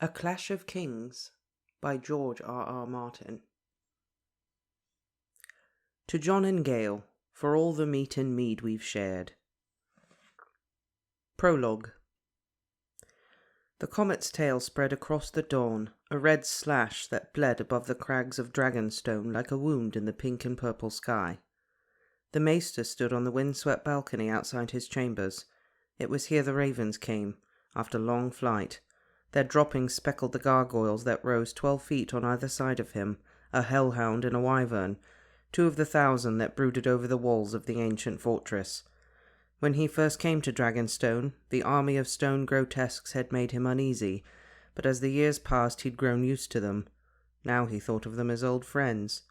A Clash of Kings by George R.R. Martin. To John and Gale, for all the meat and mead we've shared. Prologue. The comet's tail spread across the dawn, a red slash that bled above the crags of Dragonstone like a wound in the pink and purple sky. The maester stood on the wind-swept balcony outside his chambers. It was here the ravens came, after long flight. Their droppings speckled the gargoyles that rose 12 feet on either side of him, a hellhound and a wyvern, 2 of the 1,000 that brooded over the walls of the ancient fortress. When he first came to Dragonstone, the army of stone grotesques had made him uneasy, but as the years passed he'd grown used to them. Now he thought of them as old friends.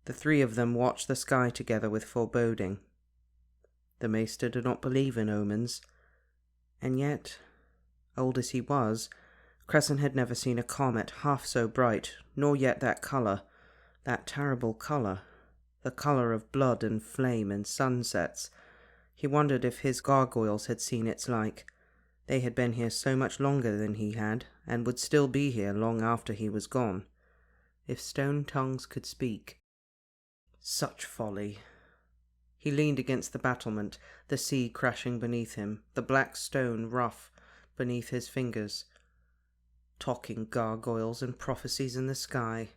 The 3 of them watched the sky together with foreboding. The maester did not believe in omens, and yet, old as he was, Cresson had never seen a comet half so bright, nor yet that colour, that terrible colour, the colour of blood and flame and sunsets. He wondered if his gargoyles had seen its like. They had been here so much longer than he had, and would still be here long after he was gone. If stone tongues could speak. Such folly. He leaned against the battlement, the sea crashing beneath him, the black stone rough beneath his fingers. Talking gargoyles and prophecies in the sky.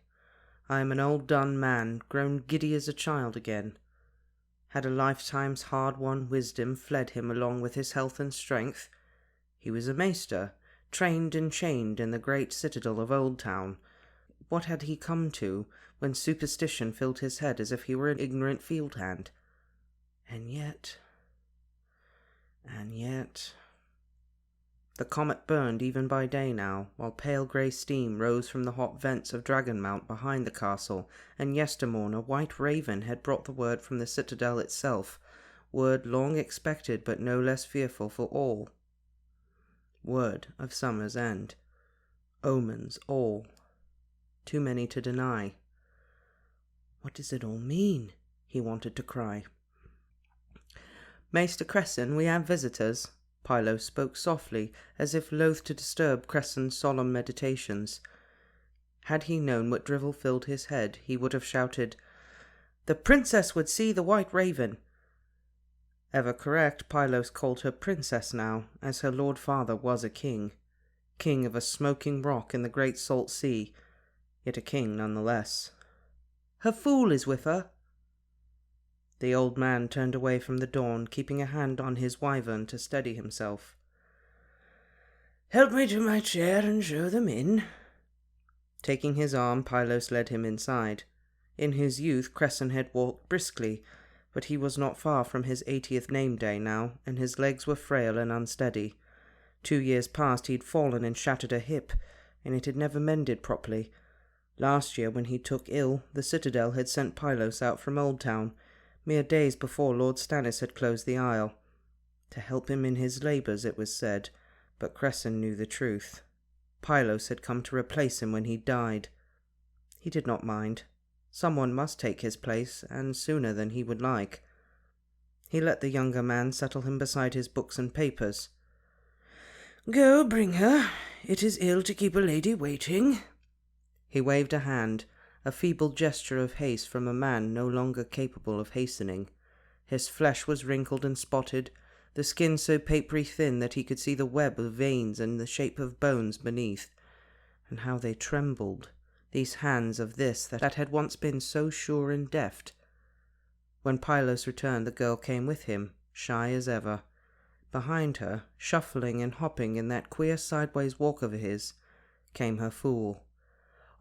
I am an old done man, grown giddy as a child again. Had a lifetime's hard-won wisdom fled him along with his health and strength? He was a maester, trained and chained in the great citadel of Old Town. What had he come to, when superstition filled his head as if he were an ignorant field hand? And yet... The comet burned even by day now, while pale grey steam rose from the hot vents of Dragonmount behind the castle, and yestermorn a white raven had brought the word from the citadel itself, word long expected but no less fearful for all. Word of summer's end. Omens all. Too many to deny. What does it all mean? He wanted to cry. Maester Cresson, we have visitors. Pylos spoke softly, as if loath to disturb Cresson's solemn meditations. Had he known what drivel filled his head, he would have shouted, "The princess would see the white raven!" Ever correct, Pylos called her princess now, as her lord father was a king. King of a smoking rock in the great salt sea, yet a king none the less. "Her fool is with her." The old man turned away from the dawn, keeping a hand on his wyvern to steady himself. "Help me to my chair and show them in." Taking his arm, Pylos led him inside. In his youth, Cresson had walked briskly, but he was not far from his 80th name-day now, and his legs were frail and unsteady. 2 years past he'd fallen and shattered a hip, and it had never mended properly. Last year, when he took ill, the citadel had sent Pylos out from Old Town, mere days before Lord Stannis had closed the isle. To help him in his labours, it was said, but Cresson knew the truth. Pylos had come to replace him when he died. He did not mind. Someone must take his place, and sooner than he would like. He let the younger man settle him beside his books and papers. "Go, bring her. It is ill to keep a lady waiting." He waved a hand, a feeble gesture of haste from a man no longer capable of hastening. His flesh was wrinkled and spotted, the skin so papery thin that he could see the web of veins and the shape of bones beneath. And how they trembled, these hands of this that had once been so sure and deft. When Pylos returned, the girl came with him, shy as ever. Behind her, shuffling and hopping in that queer sideways walk of his, came her fool.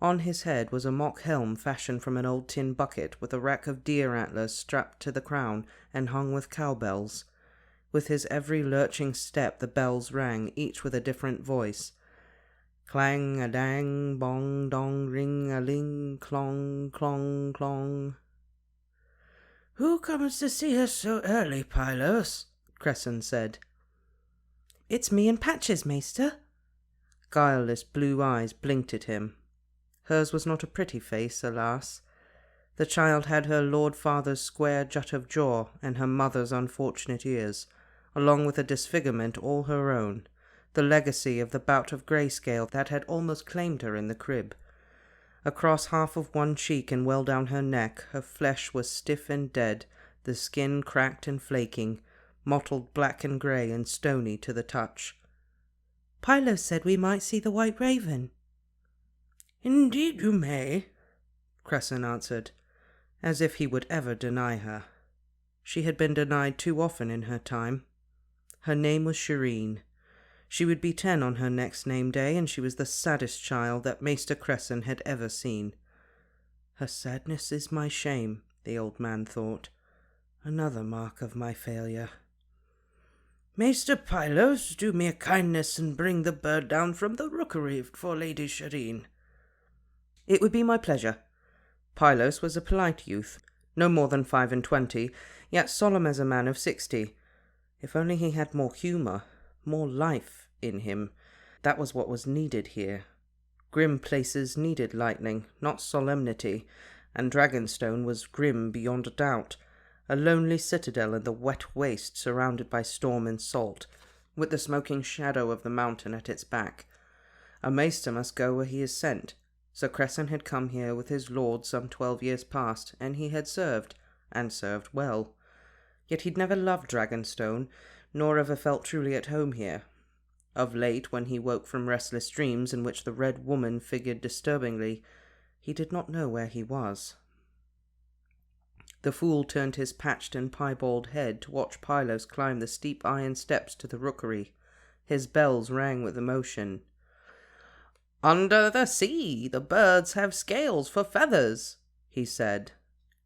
On his head was a mock helm fashioned from an old tin bucket, with a rack of deer antlers strapped to the crown and hung with cowbells. With his every lurching step the bells rang, each with a different voice. Clang-a-dang, bong-dong, ring-a-ling, clong, clong, clong. "Who comes to see us so early, Pylos?" Cresson said. "It's me and Patches, maester." Guileless blue eyes blinked at him. Hers was not a pretty face, alas. The child had her lord father's square jut of jaw and her mother's unfortunate ears, along with a disfigurement all her own, the legacy of the bout of grayscale that had almost claimed her in the crib. Across half of one cheek and well down her neck, her flesh was stiff and dead, the skin cracked and flaking, mottled black and grey and stony to the touch. "Pilo said we might see the White Raven." "Indeed you may," Cresson answered, as if he would ever deny her. She had been denied too often in her time. Her name was Shireen. She would be 10 on her next name day, and she was the saddest child that Maester Cresson had ever seen. Her sadness is my shame, the old man thought. Another mark of my failure. "Maester Pylos, do me a kindness and bring the bird down from the rookery for Lady Shireen." "It would be my pleasure." Pylos was a polite youth, no more than 25, yet solemn as a man of 60. If only he had more humour, more life in him. That was what was needed here. Grim places needed lightning, not solemnity, and Dragonstone was grim beyond a doubt, a lonely citadel in the wet waste surrounded by storm and salt, with the smoking shadow of the mountain at its back. A maester must go where he is sent. Sir Cresson had come here with his lord some 12 years past, and he had served, and served well. Yet he'd never loved Dragonstone, nor ever felt truly at home here. Of late, when he woke from restless dreams in which the Red Woman figured disturbingly, he did not know where he was. The fool turned his patched and piebald head to watch Pylos climb the steep iron steps to the rookery. His bells rang with emotion. "Under the sea, the birds have scales for feathers," he said.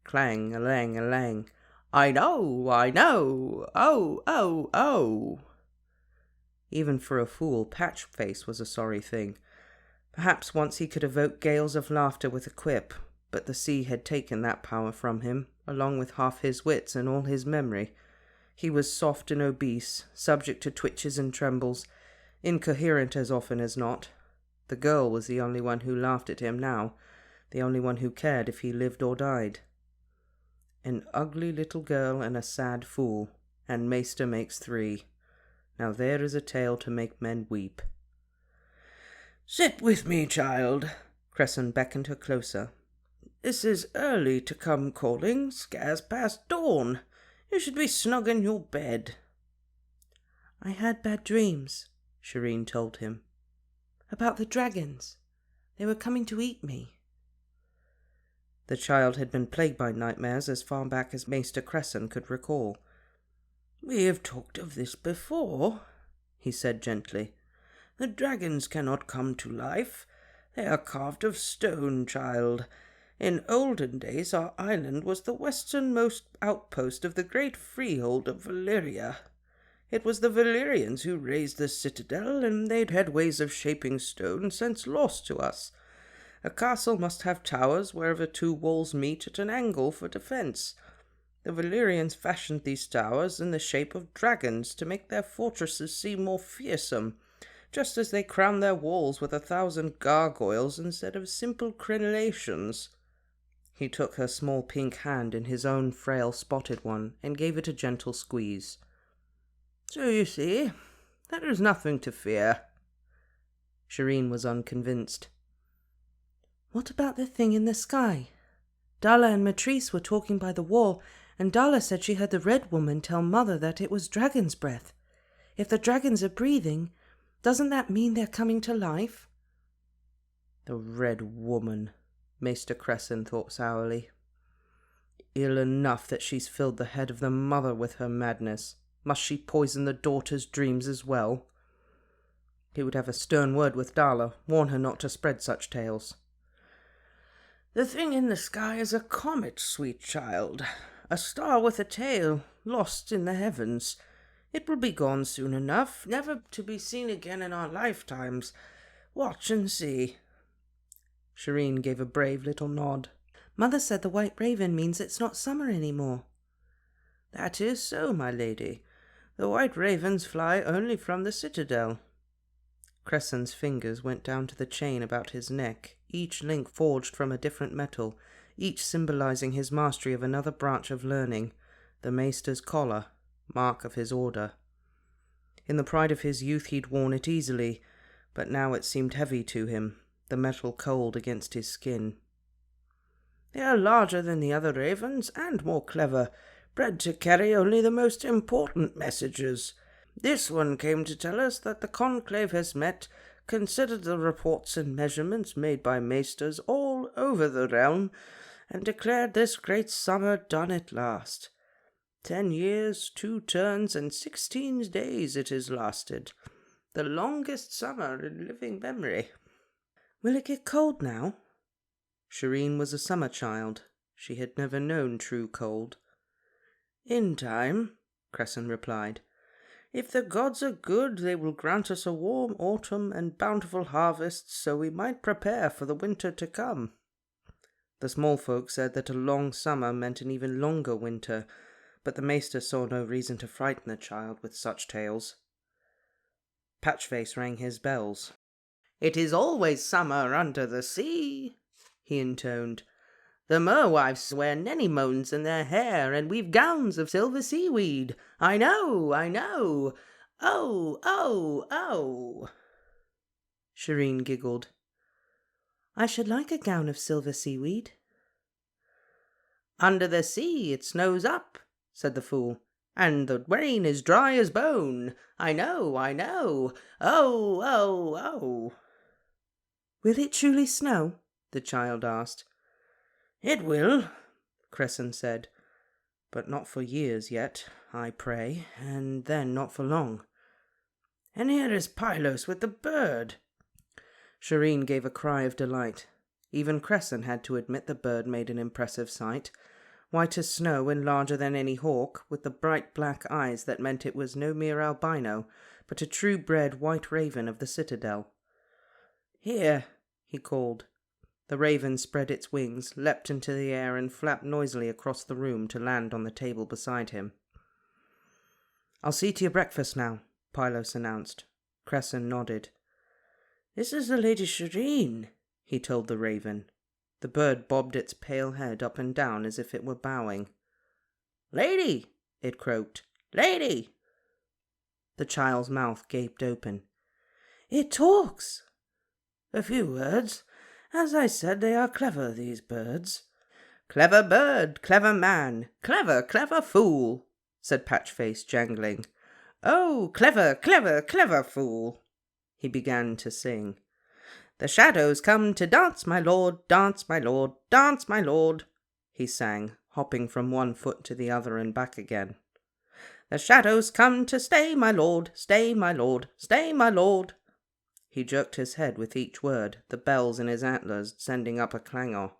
Clang, a-lang, a-lang. I know, oh, oh, oh." Even for a fool, Patchface was a sorry thing. Perhaps once he could evoke gales of laughter with a quip, but the sea had taken that power from him, along with half his wits and all his memory. He was soft and obese, subject to twitches and trembles, incoherent as often as not. The girl was the only one who laughed at him now, the only one who cared if he lived or died. An ugly little girl and a sad fool, and Maester makes 3. Now there is a tale to make men weep. "Sit with me, child." Cresson beckoned her closer. "This is early to come calling, scarce past dawn. You should be snug in your bed." "I had bad dreams," Shireen told him. "About the dragons. They were coming to eat me." The child had been plagued by nightmares as far back as Maester Cresson could recall. "We have talked of this before," he said gently. "The dragons cannot come to life. They are carved of stone, child. In olden days our island was the westernmost outpost of the great freehold of Valyria. It was the Valyrians who raised the citadel, and they'd had ways of shaping stone since lost to us. A castle must have towers wherever 2 walls meet at an angle for defence. The Valyrians fashioned these towers in the shape of dragons to make their fortresses seem more fearsome, just as they crowned their walls with 1,000 gargoyles instead of simple crenellations." He took her small pink hand in his own frail spotted one and gave it a gentle squeeze. "So you see, there is nothing to fear." Shireen was unconvinced. "What about the thing in the sky? Dala and Matrice were talking by the wall, and Dala said she heard the Red Woman tell Mother that it was dragon's breath. If the dragons are breathing, doesn't that mean they're coming to life?" The Red Woman, Maester Cresson thought sourly. Ill enough that she's filled the head of the mother with her madness. Must she poison the daughter's dreams as well? He would have a stern word with Dala, warn her not to spread such tales. "The thing in the sky is a comet, sweet child. A star with a tail, lost in the heavens. It will be gone soon enough, never to be seen again in our lifetimes. Watch and see." Shireen gave a brave little nod. "Mother said the White Raven means it's not summer any more." "That is so, my lady. The white ravens fly only from the citadel." Cresson's fingers went down to the chain about his neck, each link forged from a different metal, each symbolizing his mastery of another branch of learning, the maester's collar, mark of his order. In the pride of his youth he'd worn it easily, but now it seemed heavy to him, the metal cold against his skin. "They are larger than the other ravens, and more clever, bred to carry only the most important messages. This one came to tell us that the conclave has met, considered the reports and measurements made by maesters all over the realm, and declared this great summer done at last. 10 years, 2 turns, and 16 days it has lasted. The longest summer in living memory." "Will it get cold now?" Shireen was a summer child. She had never known true cold. "In time," Cresson replied. "If the gods are good, they will grant us a warm autumn and bountiful harvests, so we might prepare for the winter to come." The small folk said that a long summer meant an even longer winter, but the maester saw no reason to frighten the child with such tales. Patchface rang his bells. "It is always summer under the sea," he intoned. "The merwives wear anemones in their hair, and weave gowns of silver seaweed. I know, I know. Oh, oh, oh." Shireen giggled. "I should like a gown of silver seaweed." "Under the sea it snows up," said the fool, "and the rain is dry as bone. I know, I know. Oh, oh, oh." "Will it truly snow?" the child asked. "It will," Cresson said, "but not for years yet, I pray, and then not for long." "And here is Pylos with the bird." Shireen gave a cry of delight. Even Cresson had to admit the bird made an impressive sight, white as snow and larger than any hawk, with the bright black eyes that meant it was no mere albino, but a true-bred white raven of the citadel. "Here," he called. The raven spread its wings, leapt into the air, and flapped noisily across the room to land on the table beside him. "I'll see to your breakfast now," Pylos announced. Cresson nodded. "This is the Lady Shireen," he told the raven. The bird bobbed its pale head up and down as if it were bowing. "Lady," it croaked. "Lady." The child's mouth gaped open. "It talks." "A few words. As I said, they are clever, these birds." "Clever bird, clever man, clever, clever fool," said Patchface, jangling. "Oh, clever, clever, clever fool." He began to sing. "The shadows come to dance, my lord, dance, my lord, dance, my lord," he sang, hopping from one foot to the other and back again. "The shadows come to stay, my lord, stay, my lord, stay, my lord." He jerked his head with each word, the bells in his antlers sending up a clangor.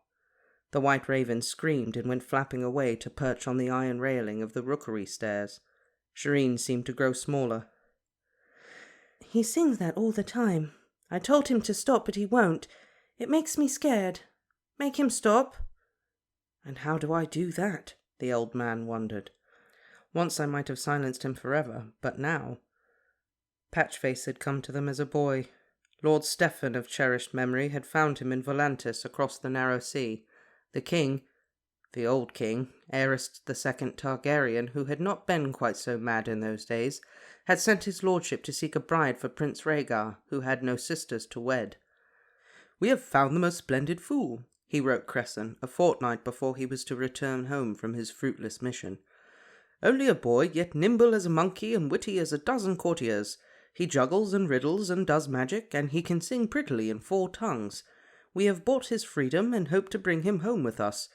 The white raven screamed and went flapping away to perch on the iron railing of the rookery stairs. Shireen seemed to grow smaller. "He sings that all the time. I told him to stop, but he won't. It makes me scared. Make him stop." "And how do I do that?" the old man wondered. Once I might have silenced him forever, but now... Patchface had come to them as a boy. Lord Stephen of cherished memory had found him in Volantis across the narrow sea. The king, the old king, Aerys II Targaryen, who had not been quite so mad in those days, had sent his lordship to seek a bride for Prince Rhaegar, who had no sisters to wed. "We have found the most splendid fool," he wrote Cresson a fortnight before he was to return home from his fruitless mission. "Only a boy, yet nimble as a monkey and witty as a dozen courtiers. He juggles and riddles and does magic, and he can sing prettily in 4 tongues. We have bought his freedom and hope to bring him home with us.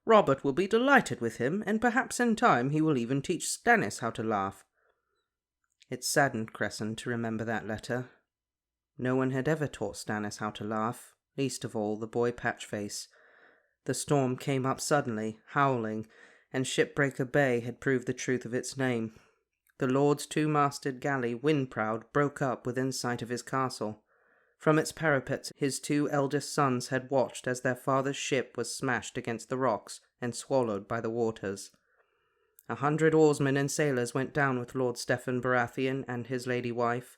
Robert will be delighted with him, and perhaps in time he will even teach Stannis how to laugh." It saddened Cresson to remember that letter. No one had ever taught Stannis how to laugh, least of all the boy Patchface. The storm came up suddenly, howling, and Shipbreaker Bay had proved the truth of its name. The Lord's 2-masted galley, Windproud, broke up within sight of his castle. From its parapets his 2 eldest sons had watched as their father's ship was smashed against the rocks and swallowed by the waters. 100 oarsmen and sailors went down with Lord Stephen Baratheon and his lady wife,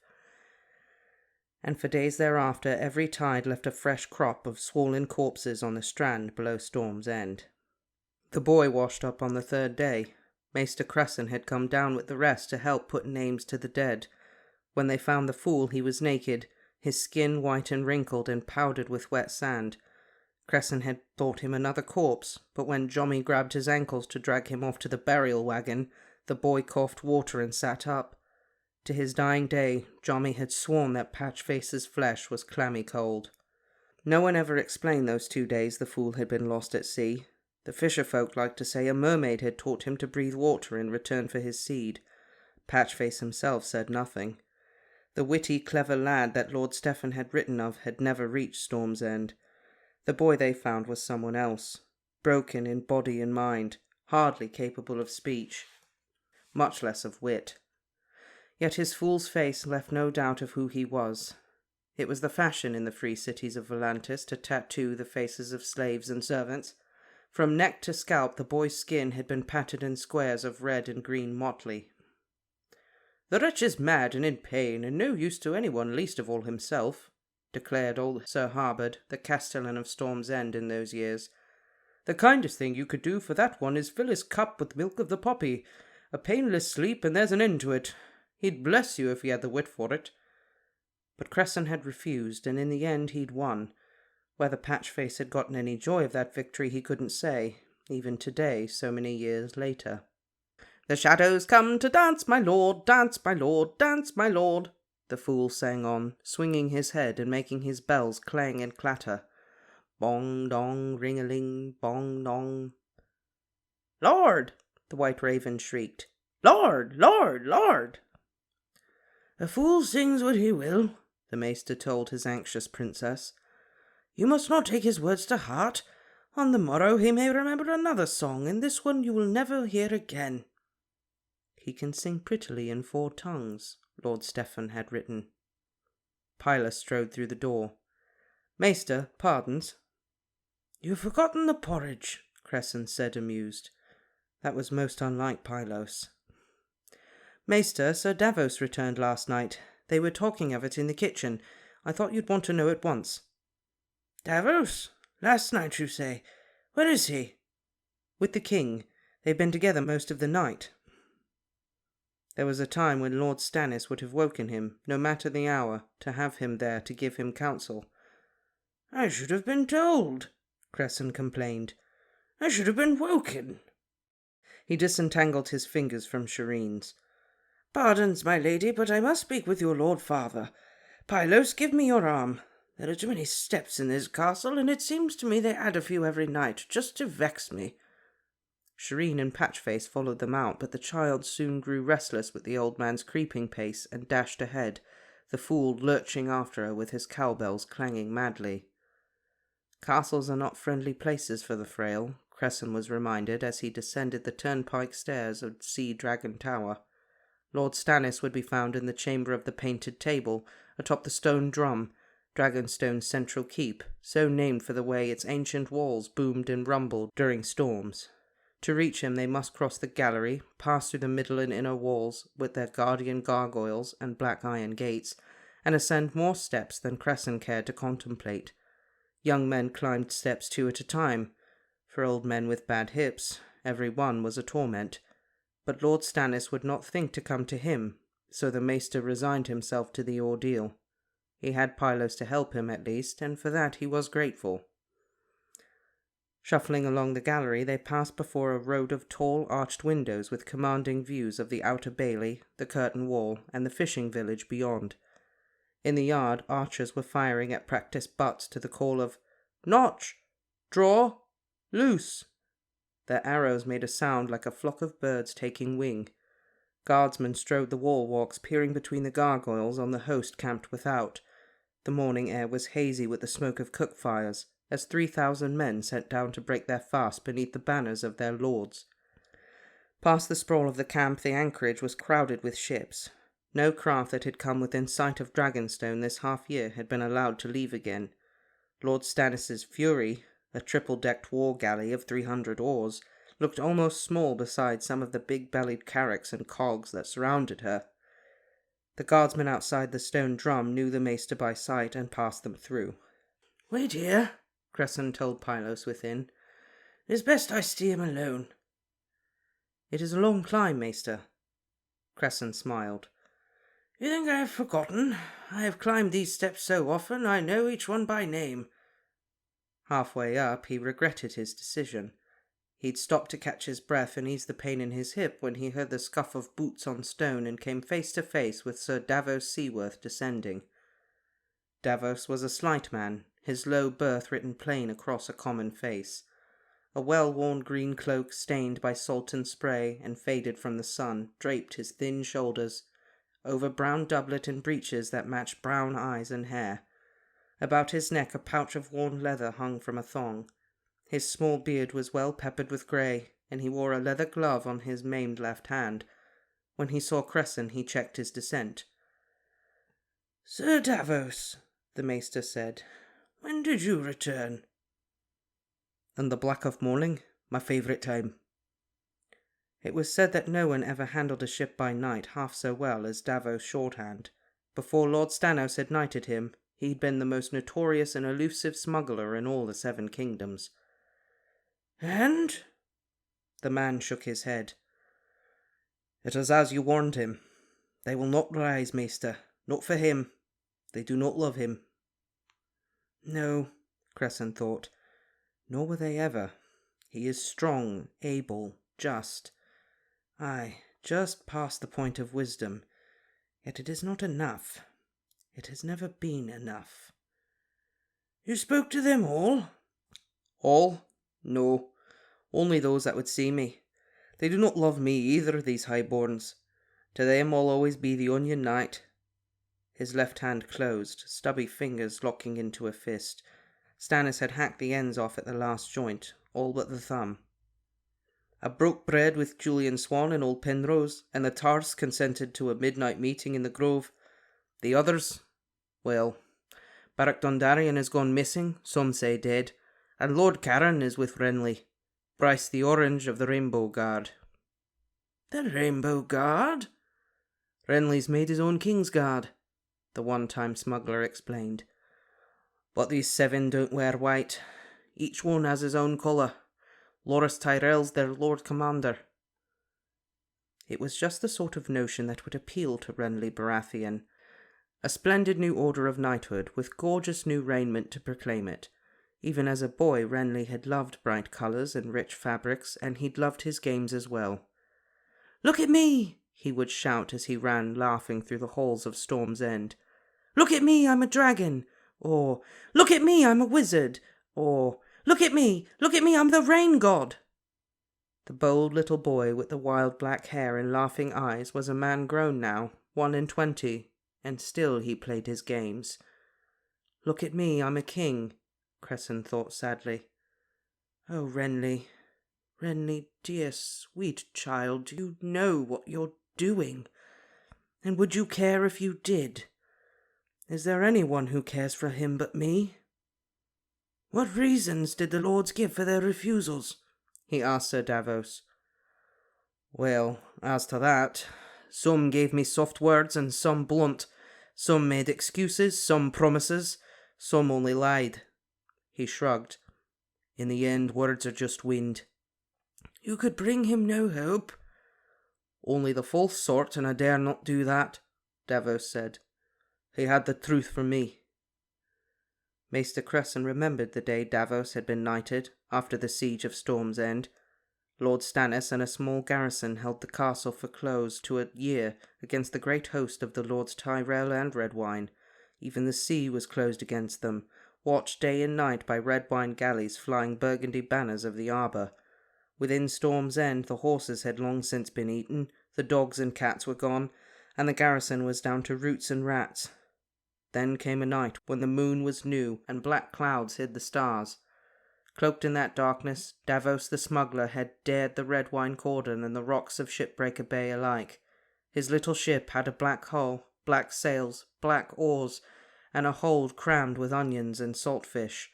and for days thereafter every tide left a fresh crop of swollen corpses on the strand below Storm's End. The boy washed up on the 3rd day. Maester Cresson had come down with the rest to help put names to the dead. When they found the fool, he was naked, his skin white and wrinkled and powdered with wet sand. Cresson had thought him another corpse, but when Jommy grabbed his ankles to drag him off to the burial wagon, the boy coughed water and sat up. To his dying day, Jommy had sworn that Patchface's flesh was clammy cold. No one ever explained those 2 days the fool had been lost at sea. The fisher folk liked to say a mermaid had taught him to breathe water in return for his seed. Patchface himself said nothing. The witty, clever lad that Lord Stephen had written of had never reached Storm's End. The boy they found was someone else, broken in body and mind, hardly capable of speech, much less of wit. Yet his fool's face left no doubt of who he was. It was the fashion in the free cities of Volantis to tattoo the faces of slaves and servants. From neck to scalp the boy's skin had been patterned in squares of red and green motley. "The wretch is mad and in pain, and no use to anyone, least of all himself," declared old Sir Harbord, the castellan of Storm's End in those years. "The kindest thing you could do for that one is fill his cup with milk of the poppy. A painless sleep, and there's an end to it. He'd bless you if he had the wit for it." But Cresson had refused, and in the end he'd won. Whether Patchface had gotten any joy of that victory he couldn't say, even today, so many years later. "The shadows come to dance, my lord, dance, my lord, dance, my lord," the fool sang on, swinging his head and making his bells clang and clatter. Bong dong, ring-a-ling, bong dong. "Lord!" the white raven shrieked. "Lord, Lord, Lord!" "A fool sings what he will," the maester told his anxious princess. "You must not take his words to heart. On the morrow he may remember another song, and this one you will never hear again." "He can sing prettily in 4 tongues," Lord Stephen had written. Pyla strode through the door. "Maester, pardons." "You've forgotten the porridge," Cresson said, amused. That was most unlike Pylos. "Maester, Sir Davos returned last night. They were talking of it in the kitchen. I thought you'd want to know at once." "Davos? Last night, you say? Where is he?" "With the king. They've been together most of the night." There was a time when Lord Stannis would have woken him, no matter the hour, to have him there to give him counsel. "I should have been told," Cresson complained. "I should have been woken." He disentangled his fingers from Shireen's. "Pardons, my lady, but I must speak with your lord father. Pylos, give me your arm. There are too many steps in this castle, and it seems to me they add a few every night, just to vex me." Shireen and Patchface followed them out, but the child soon grew restless with the old man's creeping pace and dashed ahead, the fool lurching after her with his cowbells clanging madly. Castles are not friendly places for the frail, Cresson was reminded as he descended the turnpike stairs of Sea Dragon Tower. Lord Stannis would be found in the chamber of the Painted Table, atop the stone drum, Dragonstone's central keep, so named for the way its ancient walls boomed and rumbled during storms. To reach him they must cross the gallery, pass through the middle and inner walls with their guardian gargoyles and black iron gates, and ascend more steps than Cresson cared to contemplate. Young men climbed steps 2 at a time. For old men with bad hips, every one was a torment. But Lord Stannis would not think to come to him, so the maester resigned himself to the ordeal. He had Pylos to help him at least, and for that he was grateful. Shuffling along the gallery, they passed before a road of tall arched windows with commanding views of the outer bailey, the curtain wall, and the fishing village beyond. In the yard, archers were firing at practice butts to the call of "Notch! Draw! Loose!" Their arrows made a sound like a flock of birds taking wing. Guardsmen strode the wall walks, peering between the gargoyles on the host camped without. The morning air was hazy with the smoke of cook fires, as 3,000 men sent down to break their fast beneath the banners of their lords. Past the sprawl of the camp, the anchorage was crowded with ships. No craft that had come within sight of Dragonstone this half-year had been allowed to leave again. Lord Stannis's Fury, a triple-decked war galley of 300 oars, looked almost small beside some of the big-bellied carracks and cogs that surrounded her. The guardsmen outside the stone drum knew the maester by sight and passed them through. "Wait here," Cresson told Pylos within. "It is best I see him alone." "It is a long climb, maester." Cresson smiled. You think I have forgotten? I have climbed these steps so often I know each one by name. Halfway up, he regretted his decision. He'd stopped to catch his breath and ease the pain in his hip when he heard the scuff of boots on stone and came face to face with Sir Davos Seaworth descending. Davos was a slight man, his low birth written plain across a common face. A well-worn green cloak stained by salt and spray and faded from the sun draped his thin shoulders, over brown doublet and breeches that matched brown eyes and hair. About his neck a pouch of worn leather hung from a thong. His small beard was well peppered with grey, and he wore a leather glove on his maimed left hand. When he saw Cresson, he checked his descent. "Sir Davos," the maester said, "when did you return?" "In the black of morning, my favourite time." It was said that no one ever handled a ship by night half so well as Davos Shorthand. Before Lord Stannos had knighted him, he'd been the most notorious and elusive smuggler in all the Seven Kingdoms. "And?" The man shook his head. "It is as you warned him. They will not rise, maester. Not for him. They do not love him." No, Cresson thought. Nor will they ever. He is strong, able, just. Aye, just past the point of wisdom. Yet it is not enough. It has never been enough. "You spoke to them all?" "All? No. Only those that would see me. They do not love me either, these highborns. To them I'll always be the Onion Knight." His left hand closed, stubby fingers locking into a fist. Stannis had hacked the ends off at the last joint, all but the thumb. "I broke bread with Julian Swan and old Penrose, and the Tars consented to a midnight meeting in the grove. The others, well, Beric Dondarrion has gone missing, some say dead, and Lord Carron is with Renly. Bryce the Orange of the Rainbow Guard." "The Rainbow Guard?" "Renly's made his own King's Guard," the one-time smuggler explained. "But these 7 don't wear white. Each one has his own colour. Loras Tyrell's their Lord Commander." It was just the sort of notion that would appeal to Renly Baratheon. A splendid new order of knighthood, with gorgeous new raiment to proclaim it. Even as a boy, Renly had loved bright colours and rich fabrics, and he'd loved his games as well. "Look at me!" he would shout as he ran laughing through the halls of Storm's End. "Look at me, I'm a dragon!" Or, "Look at me, I'm a wizard!" Or, look at me, I'm the rain god!" The bold little boy with the wild black hair and laughing eyes was a man grown now, 21, and still he played his games. "Look at me, I'm a king," Cresson thought sadly. "Oh, Renly, dear sweet child, do you know what you're doing? And would you care if you did? Is there anyone who cares for him but me?" "What reasons did the lords give for their refusals?" he asked Sir Davos. "Well, as to that, some gave me soft words and some blunt. Some made excuses, some promises, some only lied." He shrugged. "In the end, words are just wind." "You could bring him no hope?" "Only the false sort, and I dare not do that," Davos said. "He had the truth from me." Maester Cresson remembered the day Davos had been knighted, after the siege of Storm's End. Lord Stannis and a small garrison held the castle for close to a year against the great host of the Lords Tyrell and Redwyne. Even the sea was closed against them, watched day and night by Redwyne galleys flying burgundy banners of the arbour. Within Storm's End the horses had long since been eaten, the dogs and cats were gone, and the garrison was down to roots and rats. Then came a night when the moon was new and black clouds hid the stars. Cloaked in that darkness, Davos the smuggler had dared the Redwyne cordon and the rocks of Shipbreaker Bay alike. His little ship had a black hull, black sails, black oars, and a hold crammed with onions and saltfish.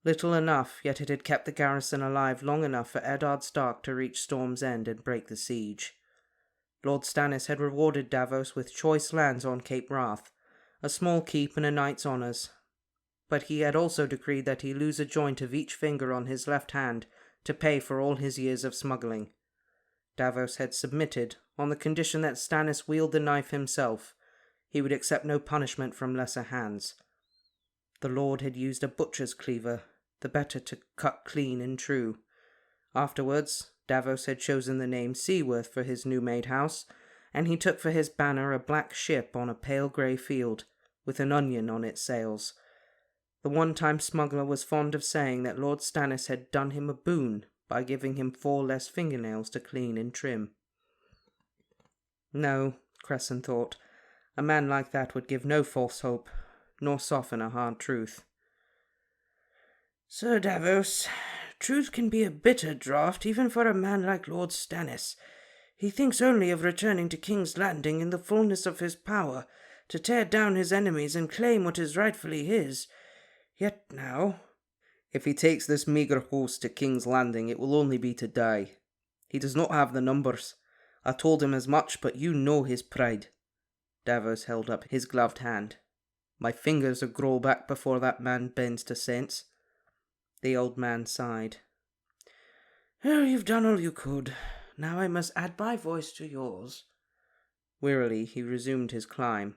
Little enough, yet it had kept the garrison alive long enough for Eddard Stark to reach Storm's End and break the siege. Lord Stannis had rewarded Davos with choice lands on Cape Wrath, a small keep and a knight's honours. But he had also decreed that he lose a joint of each finger on his left hand to pay for all his years of smuggling. Davos had submitted, on the condition that Stannis wield the knife himself, He would accept no punishment from lesser hands. The Lord had used a butcher's cleaver, the better to cut clean and true. Afterwards, Davos had chosen the name Seaworth for his new-made house, and he took for his banner a black ship on a pale grey field, with an onion on its sails. The one-time smuggler was fond of saying that Lord Stannis had done him a boon by giving him 4 less fingernails to clean and trim. No, Cresson thought, a man like that would give no false hope, nor soften a hard truth. Sir Davos, truth can be a bitter draught even for a man like Lord Stannis. He thinks only of returning to King's Landing in the fullness of his power, to tear down his enemies and claim what is rightfully his. Yet now, if he takes this meagre host to King's Landing, it will only be to die. He does not have the numbers. I told him as much, but you know his pride. Davos held up his gloved hand. My fingers will grow back before that man bends to sense. The old man sighed. Oh, you've done all you could. Now I must add my voice to yours. Wearily he resumed his climb.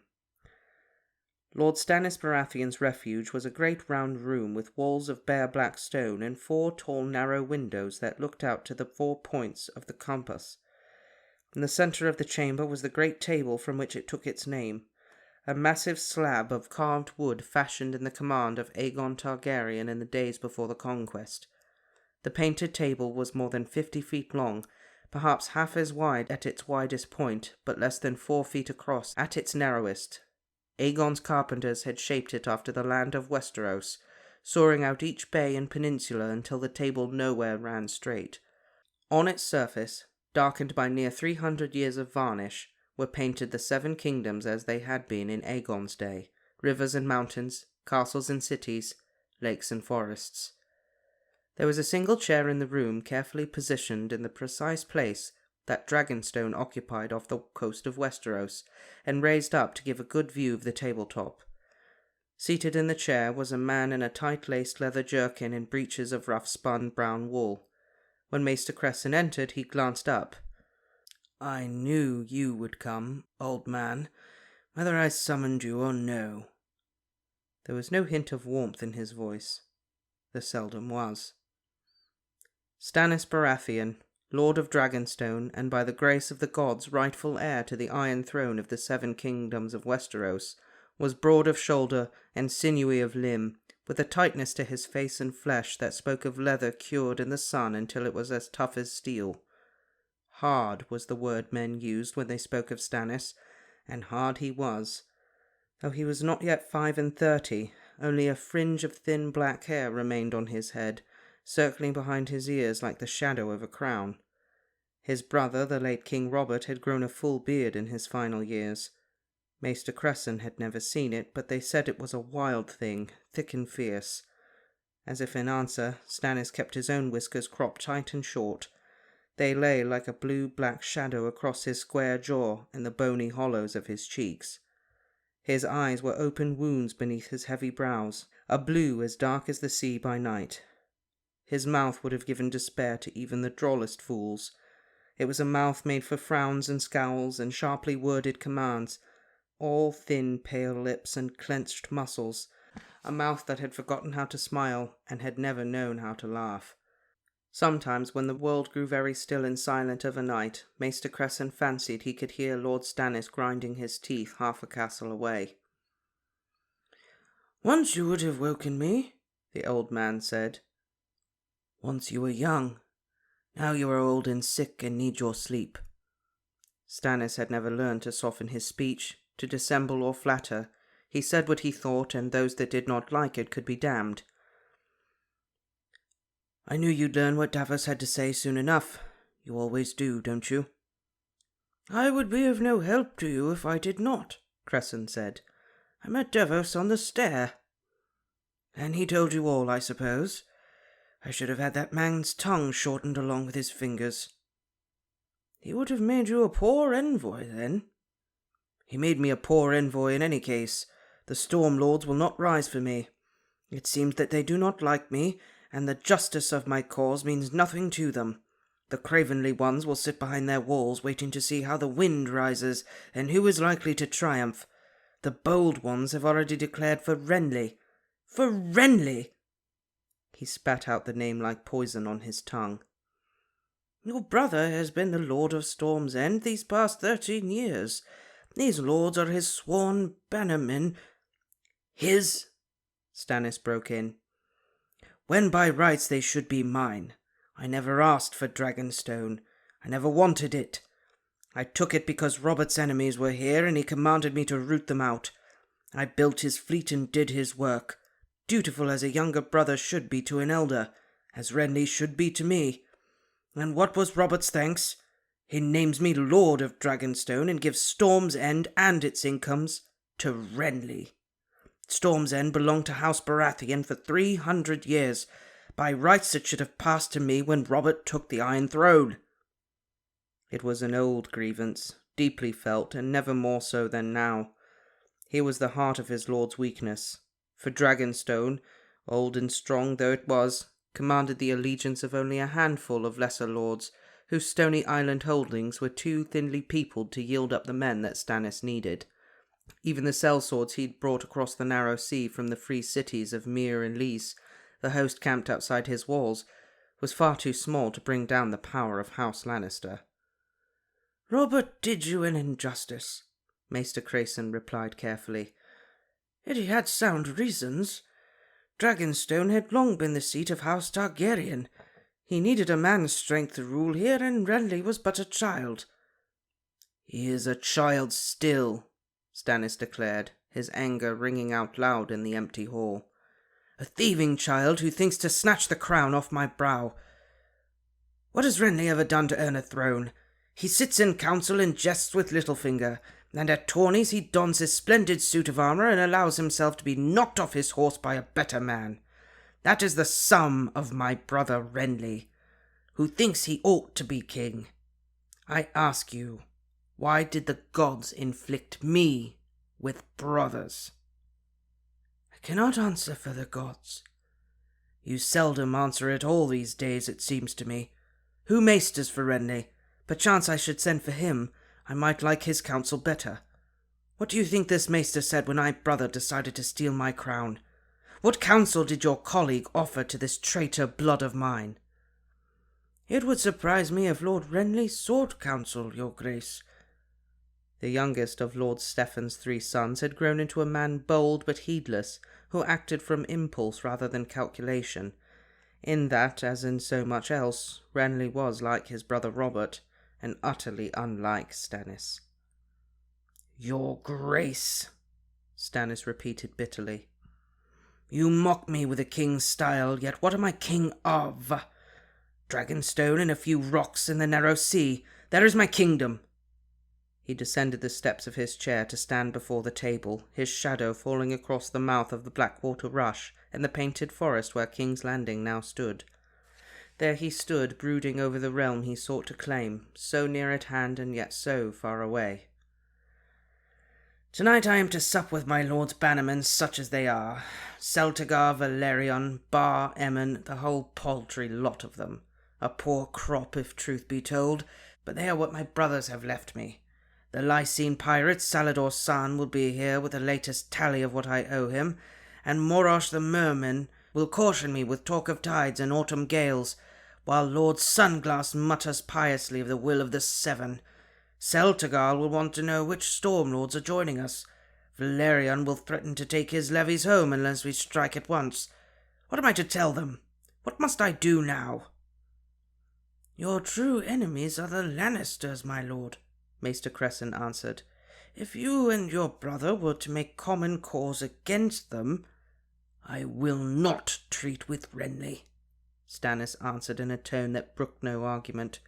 Lord Stannis Baratheon's refuge was a great round room with walls of bare black stone and 4 tall narrow windows that looked out to the 4 points of the compass. In the centre of the chamber was the great table from which it took its name, a massive slab of carved wood fashioned in the command of Aegon Targaryen in the days before the conquest. The painted table was more than 50 feet long, perhaps half as wide at its widest point, but less than 4 feet across at its narrowest. Aegon's carpenters had shaped it after the land of Westeros, sawing out each bay and peninsula until the table nowhere ran straight. On its surface, darkened by near 300 years of varnish, were painted the 7 kingdoms as they had been in Aegon's day, rivers and mountains, castles and cities, lakes and forests. There was a single chair in the room, carefully positioned in the precise place that Dragonstone occupied off the coast of Westeros, and raised up to give a good view of the tabletop. Seated in the chair was a man in a tight-laced leather jerkin and breeches of rough-spun brown wool. When Maester Cresson entered, he glanced up. I knew you would come, old man, whether I summoned you or no. There was no hint of warmth in his voice. There seldom was. Stannis Baratheon, Lord of Dragonstone, and by the grace of the gods rightful heir to the Iron Throne of the 7 kingdoms of Westeros, was broad of shoulder and sinewy of limb, with a tightness to his face and flesh that spoke of leather cured in the sun until it was as tough as steel. Hard was the word men used when they spoke of Stannis, and hard he was. Though he was not yet 35, only a fringe of thin black hair remained on his head, circling behind his ears like the shadow of a crown. His brother, the late King Robert, had grown a full beard in his final years. Maester Cresson had never seen it, but they said it was a wild thing, thick and fierce. As if in answer, Stannis kept his own whiskers cropped tight and short. They lay like a blue-black shadow across his square jaw and the bony hollows of his cheeks. His eyes were open wounds beneath his heavy brows, a blue as dark as the sea by night. His mouth would have given despair to even the drollest fools. It was a mouth made for frowns and scowls and sharply worded commands, all thin pale lips and clenched muscles, a mouth that had forgotten how to smile and had never known how to laugh. Sometimes, when the world grew very still and silent of a night, Maester Cresson fancied he could hear Lord Stannis grinding his teeth half a castle away. "Once you would have woken me," the old man said. "Once you were young. Now you are old and sick and need your sleep." Stannis had never learned to soften his speech, to dissemble or flatter. He said what he thought, and those that did not like it could be damned. "I knew you'd learn what Davos had to say soon enough. You always do, don't you?" "I would be of no help to you if I did not," Cresson said. "I met Davos on the stair." "And he told you all, I suppose? I should have had that man's tongue shortened along with his fingers." "He would have made you a poor envoy, then." "He made me a poor envoy in any case. The Storm Lords will not rise for me. It seems that they do not like me, and the justice of my cause means nothing to them. The cravenly ones will sit behind their walls waiting to see how the wind rises and who is likely to triumph. The bold ones have already declared for Renly. For Renly! He spat out the name like poison on his tongue. Your brother has been the Lord of Storm's End these past 13 years. These lords are his sworn bannermen. His? Stannis broke in. When by rights they should be mine. I never asked for Dragonstone. I never wanted it. I took it because Robert's enemies were here and he commanded me to root them out. I built his fleet and did his work, dutiful as a younger brother should be to an elder, as Renly should be to me. And what was Robert's thanks? He names me Lord of Dragonstone and gives Storm's End and its incomes to Renly. Storm's End belonged to House Baratheon for 300 years. By rights it should have passed to me when Robert took the Iron Throne. It was an old grievance, deeply felt, and never more so than now. Here was the heart of his lord's weakness. For Dragonstone, old and strong though it was, commanded the allegiance of only a handful of lesser lords, whose Stony Island holdings were too thinly peopled to yield up the men that Stannis needed. Even the sellswords he'd brought across the narrow sea from the free cities of Myr and Lys, the host camped outside his walls, was far too small to bring down the power of House Lannister. Robert did you an injustice, Maester Creyson replied carefully. Yet he had sound reasons. Dragonstone had long been the seat of House Targaryen. He needed a man's strength to rule here, and Renly was but a child. He is a child still, Stannis declared, his anger ringing out loud in the empty hall. A thieving child who thinks to snatch the crown off my brow. What has Renly ever done to earn a throne? He sits in council and jests with Littlefinger, and at tourneys he dons his splendid suit of armour and allows himself to be knocked off his horse by a better man. That is the sum of my brother Renly, who thinks he ought to be king. I ask you, why did the gods inflict me with brothers? I cannot answer for the gods. You seldom answer at all these days, it seems to me. Who maesters for Renly? Perchance I should send for him. I might like his counsel better. What do you think this maester said when my brother decided to steal my crown? What counsel did your colleague offer to this traitor blood of mine? It would surprise me if Lord Renly sought counsel, your grace. The youngest of Lord Stephen's 3 sons had grown into a man bold but heedless, who acted from impulse rather than calculation. In that, as in so much else, Renly was like his brother Robert, and utterly unlike Stannis. Your grace, Stannis repeated bitterly. You mock me with a king's style, yet what am I king of? Dragonstone and a few rocks in the narrow sea. There is my kingdom. He descended the steps of his chair to stand before the table, his shadow falling across the mouth of the Blackwater Rush and the painted forest where King's Landing now stood. There he stood, brooding over the realm he sought to claim, so near at hand and yet so far away. Tonight I am to sup with my lord's bannermen, such as they are. Celtigar, Valerion, Bar, Emmon, the whole paltry lot of them. A poor crop, if truth be told, but they are what my brothers have left me. The Lysine pirate, Salador San, will be here with the latest tally of what I owe him, and Morosh the merman will caution me with talk of tides and autumn gales, while Lord Sunglass mutters piously of the will of the Seven. Celtigar will want to know which Stormlords are joining us. Valerion will threaten to take his levies home unless we strike at once. What am I to tell them? What must I do now? Your true enemies are the Lannisters, my lord, Maester Creyson answered. If you and your brother were to make common cause against them, I will not treat with Renly, Stannis answered in a tone that brooked no argument.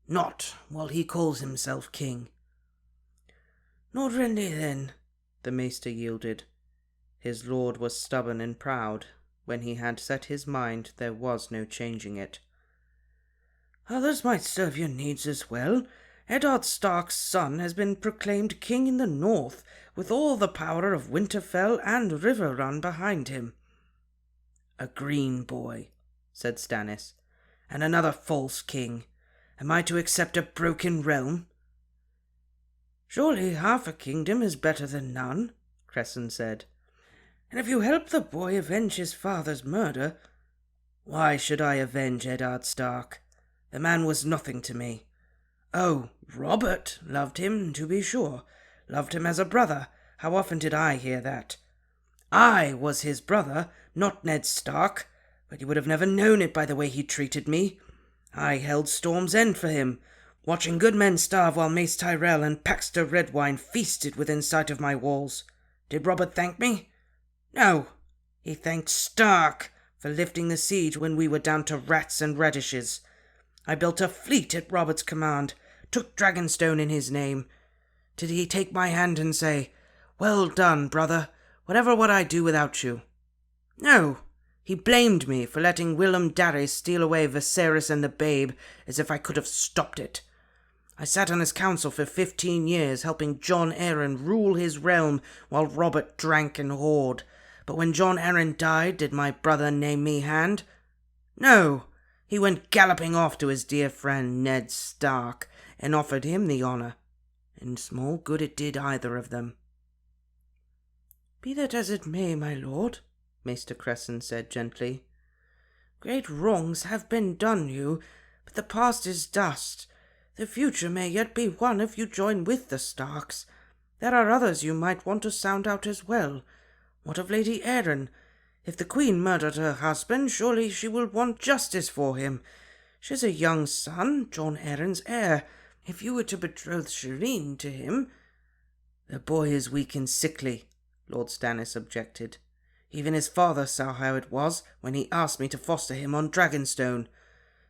Not while he calls himself king. Not Renly, then, the maester yielded. His lord was stubborn and proud. When he had set his mind, there was no changing it. Others might serve your needs as well. Eddard Stark's son has been proclaimed king in the north, with all the power of Winterfell and Riverrun behind him. A green boy, said Stannis, and another false king. Am I to accept a broken realm? Surely half a kingdom is better than none, Cresson said. And if you help the boy avenge his father's murder— Why should I avenge Eddard Stark? The man was nothing to me. Oh, Robert loved him, to be sure. Loved him as a brother. How often did I hear that? I was his brother, not Ned Stark, but you would have never known it by the way he treated me. I held Storm's End for him, watching good men starve while Mace Tyrell and Paxter Redwine feasted within sight of my walls. Did Robert thank me? No, he thanked Stark for lifting the siege when we were down to rats and radishes. I built a fleet at Robert's command, took Dragonstone in his name. Did he take my hand and say, "Well done, brother, whatever would I do without you"? No, he blamed me for letting Willem Darry steal away Viserys and the Babe, as if I could have stopped it. I sat on his council for 15 years, helping Jon Arryn rule his realm while Robert drank and whored. But when Jon Arryn died, did my brother name me hand? No, he went galloping off to his dear friend Ned Stark, and offered him the honour, and small good it did either of them. "Be that as it may, my lord," Maester Cresson said gently, "great wrongs have been done you, but the past is dust. The future may yet be won if you join with the Starks. There are others you might want to sound out as well. What of Lady Arryn? If the Queen murdered her husband, surely she will want justice for him. She has a young son, Jon Arryn's heir. If you were to betroth Shireen to him—" "The boy is weak and sickly," Lord Stannis objected. "Even his father saw how it was when he asked me to foster him on Dragonstone.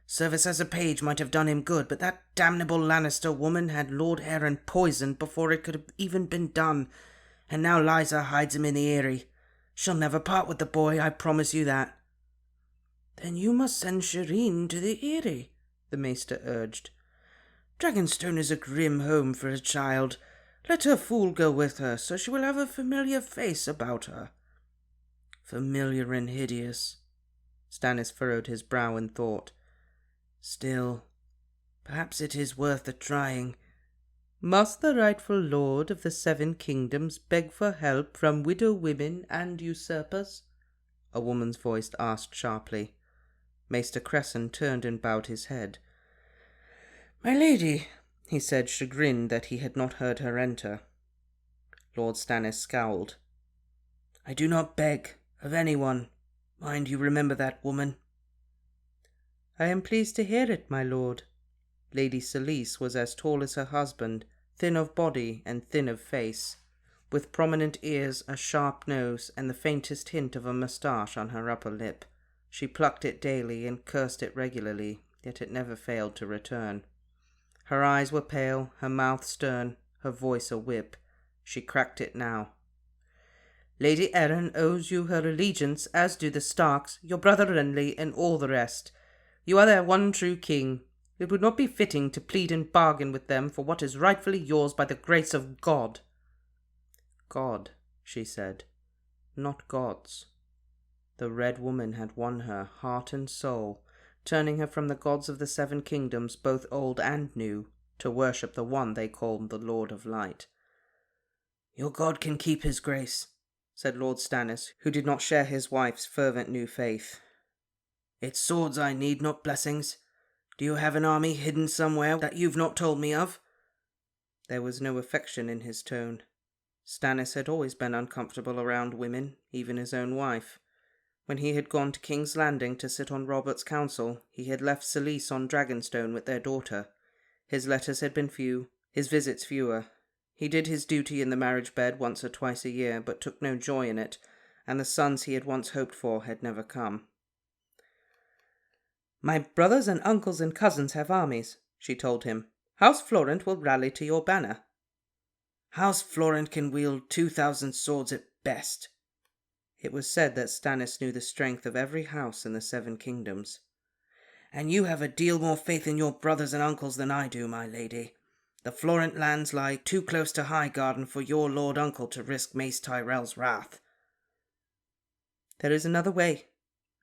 Service as a page might have done him good, but that damnable Lannister woman had Lord Arryn poisoned before it could have even been done, and now Lysa hides him in the Eyrie. She'll never part with the boy, I promise you that." "Then you must send Shireen to the Eyrie," the Maester urged. "Dragonstone is a grim home for a child. Let her fool go with her, so she will have a familiar face about her." "Familiar and hideous." Stannis furrowed his brow in thought. "Still, perhaps it is worth the trying." "Must the rightful lord of the 7 kingdoms beg for help from widow women and usurpers?" a woman's voice asked sharply. Maester Cresson turned and bowed his head. "My lady," he said, chagrined that he had not heard her enter. Lord Stannis scowled. "I do not beg of anyone. Mind you remember that, woman." "I am pleased to hear it, my lord." Lady Selyse was as tall as her husband, thin of body and thin of face, with prominent ears, a sharp nose, and the faintest hint of a moustache on her upper lip. She plucked it daily and cursed it regularly, yet it never failed to return. Her eyes were pale, her mouth stern, her voice a whip. She cracked it now. "Lady Arryn owes you her allegiance, as do the Starks, your brother Renly, and all the rest. You are their one true king. It would not be fitting to plead and bargain with them for what is rightfully yours by the grace of God." "God," she said, "not gods." The Red Woman had won her heart and soul, turning her from the gods of the 7 kingdoms, both old and new, to worship the one they called the Lord of Light. "Your God can keep his grace," said Lord Stannis, who did not share his wife's fervent new faith. "It's swords I need, not blessings. Do you have an army hidden somewhere that you've not told me of?" There was no affection in his tone. Stannis had always been uncomfortable around women, even his own wife. When he had gone to King's Landing to sit on Robert's council, he had left Selyse on Dragonstone with their daughter. His letters had been few, his visits fewer. He did his duty in the marriage bed once or twice a year, but took no joy in it, and the sons he had once hoped for had never come. "My brothers and uncles and cousins have armies," she told him. "House Florent will rally to your banner." "House Florent can wield 2,000 swords at best." It was said that Stannis knew the strength of every house in the 7 kingdoms. "And you have a deal more faith in your brothers and uncles than I do, my lady. The Florent lands lie too close to Highgarden for your lord uncle to risk Mace Tyrell's wrath." "There is another way."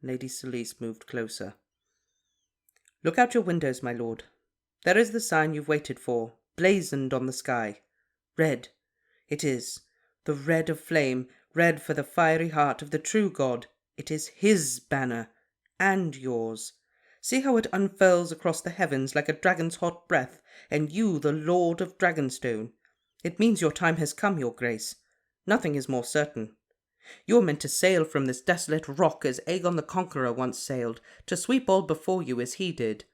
Lady Selyse moved closer. "Look out your windows, my lord. There is the sign you've waited for, blazoned on the sky. Red. It is. The red of flame, red for the fiery heart of the true God. It is his banner, and yours. See how it unfurls across the heavens like a dragon's hot breath, and you the Lord of Dragonstone. It means your time has come, your grace. Nothing is more certain. You are meant to sail from this desolate rock as Aegon the Conqueror once sailed, to sweep all before you as he did.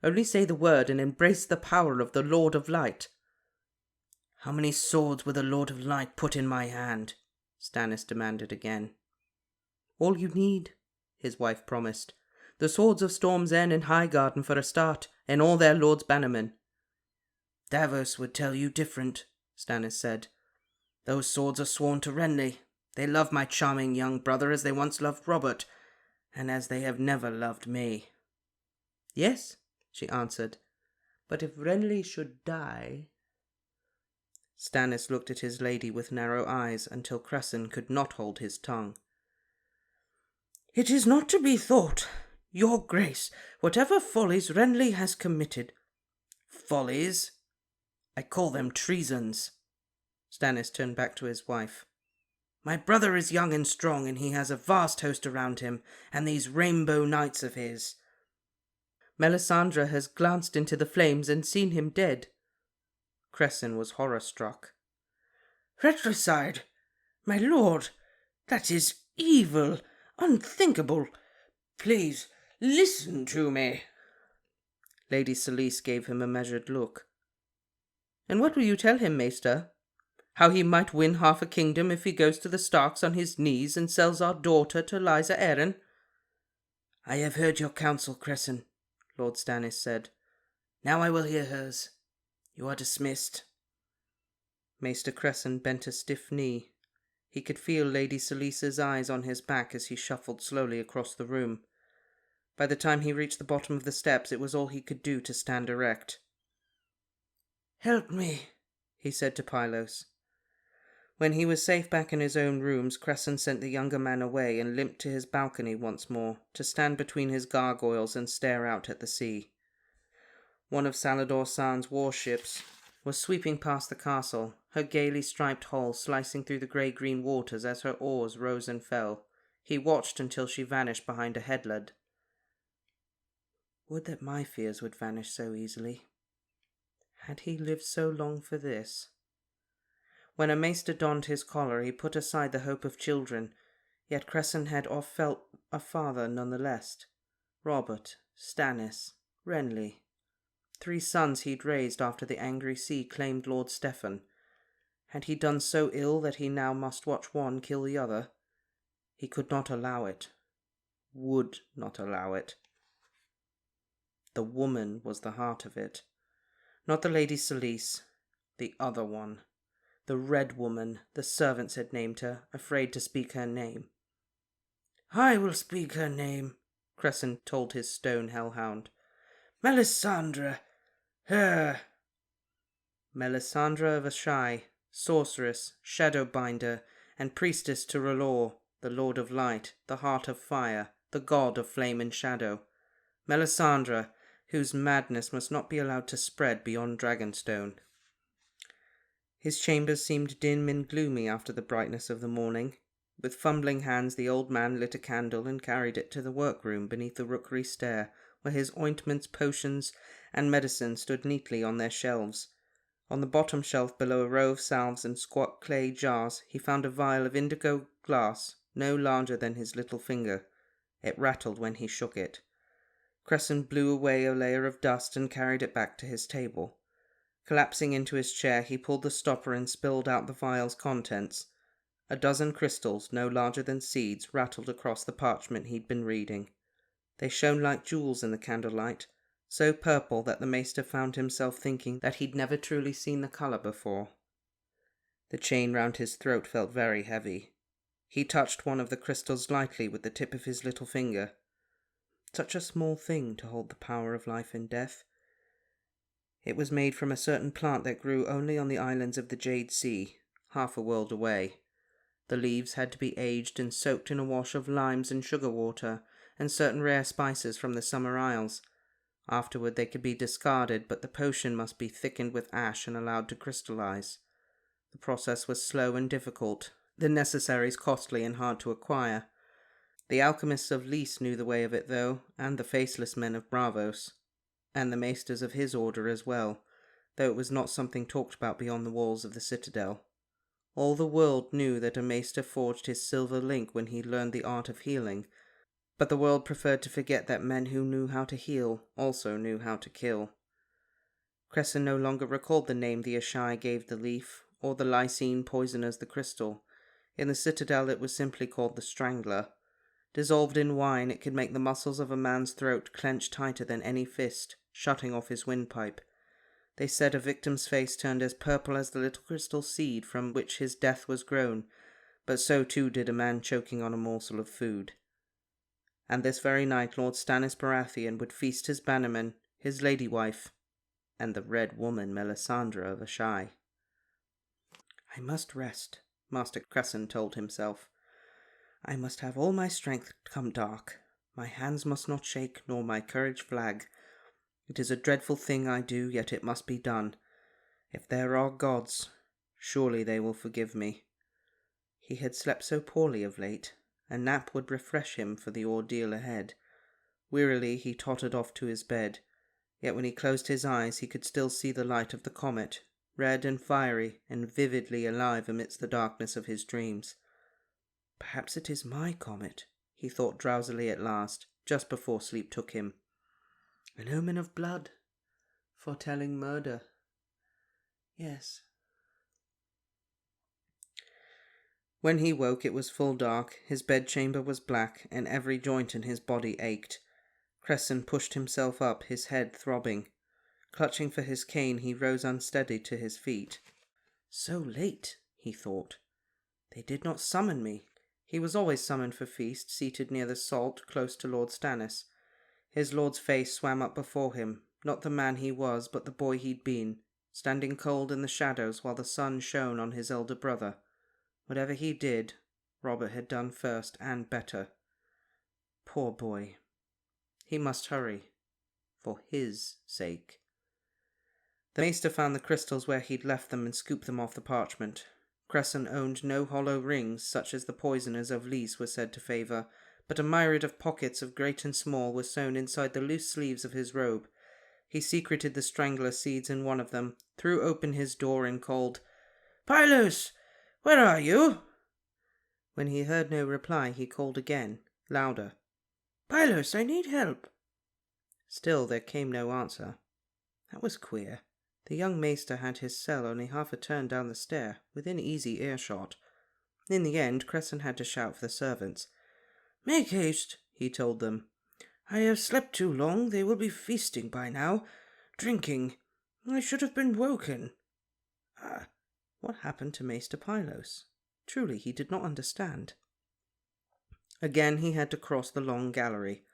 Only say the word and embrace the power of the Lord of Light. How many swords will the Lord of Light put in my hand? Stannis demanded again. All you need, his wife promised. The swords of Storm's End and Highgarden for a start, and all their lords' bannermen. Davos would tell you different, Stannis said. Those swords are sworn to Renly. They love my charming young brother as they once loved Robert, and as they have never loved me. Yes, she answered, but if Renly should die... Stannis looked at his lady with narrow eyes until Cresson could not hold his tongue. It is not to be thought, your grace, whatever follies Renly has committed. Follies? I call them treasons. Stannis turned back to his wife. My brother is young and strong, and he has a vast host around him, and these rainbow knights of his. Melisandre has glanced into the flames and seen him dead. Cresson was horror-struck. Fratricide! My lord! That is evil! Unthinkable! Please, listen to me! Lady Selyse gave him a measured look. And what will you tell him, Maester? How he might win half a kingdom if he goes to the Starks on his knees and sells our daughter to Lysa Arryn? I have heard your counsel, Cresson, Lord Stannis said. Now I will hear hers. You are dismissed. Maester Cresson bent a stiff knee. He could feel Lady Selyse's eyes on his back as he shuffled slowly across the room. By the time he reached the bottom of the steps, it was all he could do to stand erect. Help me, he said to Pylos. When he was safe back in his own rooms, Cresson sent the younger man away and limped to his balcony once more, to stand between his gargoyles and stare out at the sea. One of Salador San's warships was sweeping past the castle, her gaily striped hull slicing through the grey-green waters as her oars rose and fell. He watched until she vanished behind a headland. Would that my fears would vanish so easily. Had he lived so long for this? When a maester donned his collar, he put aside the hope of children, yet Cresson had oft felt a father none the less. Robert, Stannis, Renly. 3 sons he'd raised after the angry sea claimed Lord Stephen. Had he done so ill that he now must watch one kill the other? He could not allow it. Would not allow it. The woman was the heart of it. Not the Lady Selyse, the other one. The Red Woman, the servants had named her, afraid to speak her name. I will speak her name, Cresson told his stone hellhound. Melisandre, her. Melisandre of Ashai, sorceress, shadowbinder, and priestess to R'hllor, the Lord of Light, the Heart of Fire, the God of Flame and Shadow. Melisandre, whose madness must not be allowed to spread beyond Dragonstone. His chambers seemed dim and gloomy after the brightness of the morning. With fumbling hands the old man lit a candle and carried it to the workroom beneath the rookery stair, where his ointments, potions, and medicine stood neatly on their shelves. On the bottom shelf below a row of salves and squat clay jars he found a vial of indigo glass, no larger than his little finger. It rattled when he shook it. Cresson blew away a layer of dust and carried it back to his table. Collapsing into his chair, he pulled the stopper and spilled out the vial's contents. A dozen crystals, no larger than seeds, rattled across the parchment he'd been reading. They shone like jewels in the candlelight, so purple that the maester found himself thinking that he'd never truly seen the colour before. The chain round his throat felt very heavy. He touched one of the crystals lightly with the tip of his little finger. Such a small thing to hold the power of life and death. It was made from a certain plant that grew only on the islands of the Jade Sea, half a world away. The leaves had to be aged and soaked in a wash of limes and sugar water, and certain rare spices from the summer isles. Afterward they could be discarded, but the potion must be thickened with ash and allowed to crystallize. The process was slow and difficult, the necessaries costly and hard to acquire. The alchemists of Lys knew the way of it, though, and the faceless men of Bravos, and the maesters of his order as well, though it was not something talked about beyond the walls of the citadel. All the world knew that a maester forged his silver link when he learned the art of healing, but the world preferred to forget that men who knew how to heal also knew how to kill. Cresson no longer recalled the name the Ashai gave the leaf, or the Lysine poisoners the crystal. In the citadel it was simply called the Strangler. Dissolved in wine, it could make the muscles of a man's throat clench tighter than any fist, shutting off his windpipe. They said a victim's face turned as purple as the little crystal seed from which his death was grown, but so too did a man choking on a morsel of food. And this very night Lord Stannis Baratheon would feast his bannermen, his lady wife, and the red woman Melisandre of Ashai. I must rest, Master Cresson told himself. I must have all my strength come dark. My hands must not shake, nor my courage flag. It is a dreadful thing I do, yet it must be done. If there are gods, surely they will forgive me. He had slept so poorly of late. A nap would refresh him for the ordeal ahead. Wearily he tottered off to his bed, yet when he closed his eyes he could still see the light of the comet, red and fiery and vividly alive amidst the darkness of his dreams. Perhaps it is my comet, he thought drowsily at last, just before sleep took him. An omen of blood, foretelling murder. Yes. When he woke it was full dark, his bedchamber was black, and every joint in his body ached. Cresson pushed himself up, his head throbbing. Clutching for his cane, he rose unsteady to his feet. So late, he thought. They did not summon me. He was always summoned for feast, seated near the salt, close to Lord Stannis. His lord's face swam up before him, not the man he was, but the boy he'd been, standing cold in the shadows while the sun shone on his elder brother. Whatever he did, Robert had done first and better. Poor boy. He must hurry, for his sake. The maester found the crystals where he'd left them and scooped them off the parchment. Cresson owned no hollow rings, such as the poisoners of Lys were said to favour, but a myriad of pockets of great and small were sewn inside the loose sleeves of his robe. He secreted the strangler seeds in one of them, threw open his door and called, "Pylos! Where are you?" When he heard no reply, he called again, louder. "Pylos, I need help." Still there came no answer. That was queer. The young maester had his cell only half a turn down the stair, within easy earshot. In the end, Cresson had to shout for the servants. "Make haste," he told them. "I have slept too long. They will be feasting by now. Drinking. I should have been woken." What happened to Maester Pylos? Truly, he did not understand. Again he had to cross the long gallery.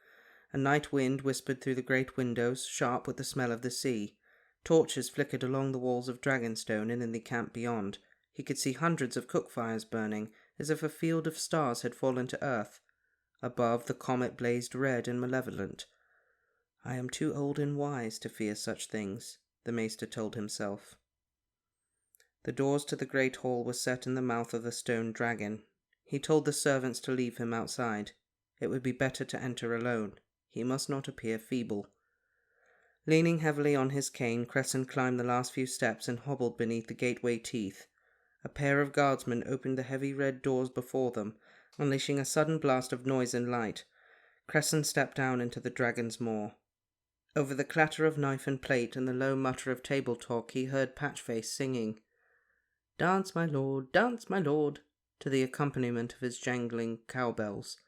A night wind whispered through the great windows, sharp with the smell of the sea. Torches flickered along the walls of Dragonstone and in the camp beyond. He could see hundreds of cook fires burning, as if a field of stars had fallen to earth. Above, the comet blazed red and malevolent. I am too old and wise to fear such things, the maester told himself. The doors to the great hall were set in the mouth of the stone dragon. He told the servants to leave him outside. It would be better to enter alone. He must not appear feeble. Leaning heavily on his cane, Cresson climbed the last few steps and hobbled beneath the gateway teeth. A pair of guardsmen opened the heavy red doors before them, unleashing a sudden blast of noise and light. Cresson stepped down into the dragon's maw. Over the clatter of knife and plate and the low mutter of table talk he heard Patchface singing, "Dance, my lord, to the accompaniment of his jangling cowbells,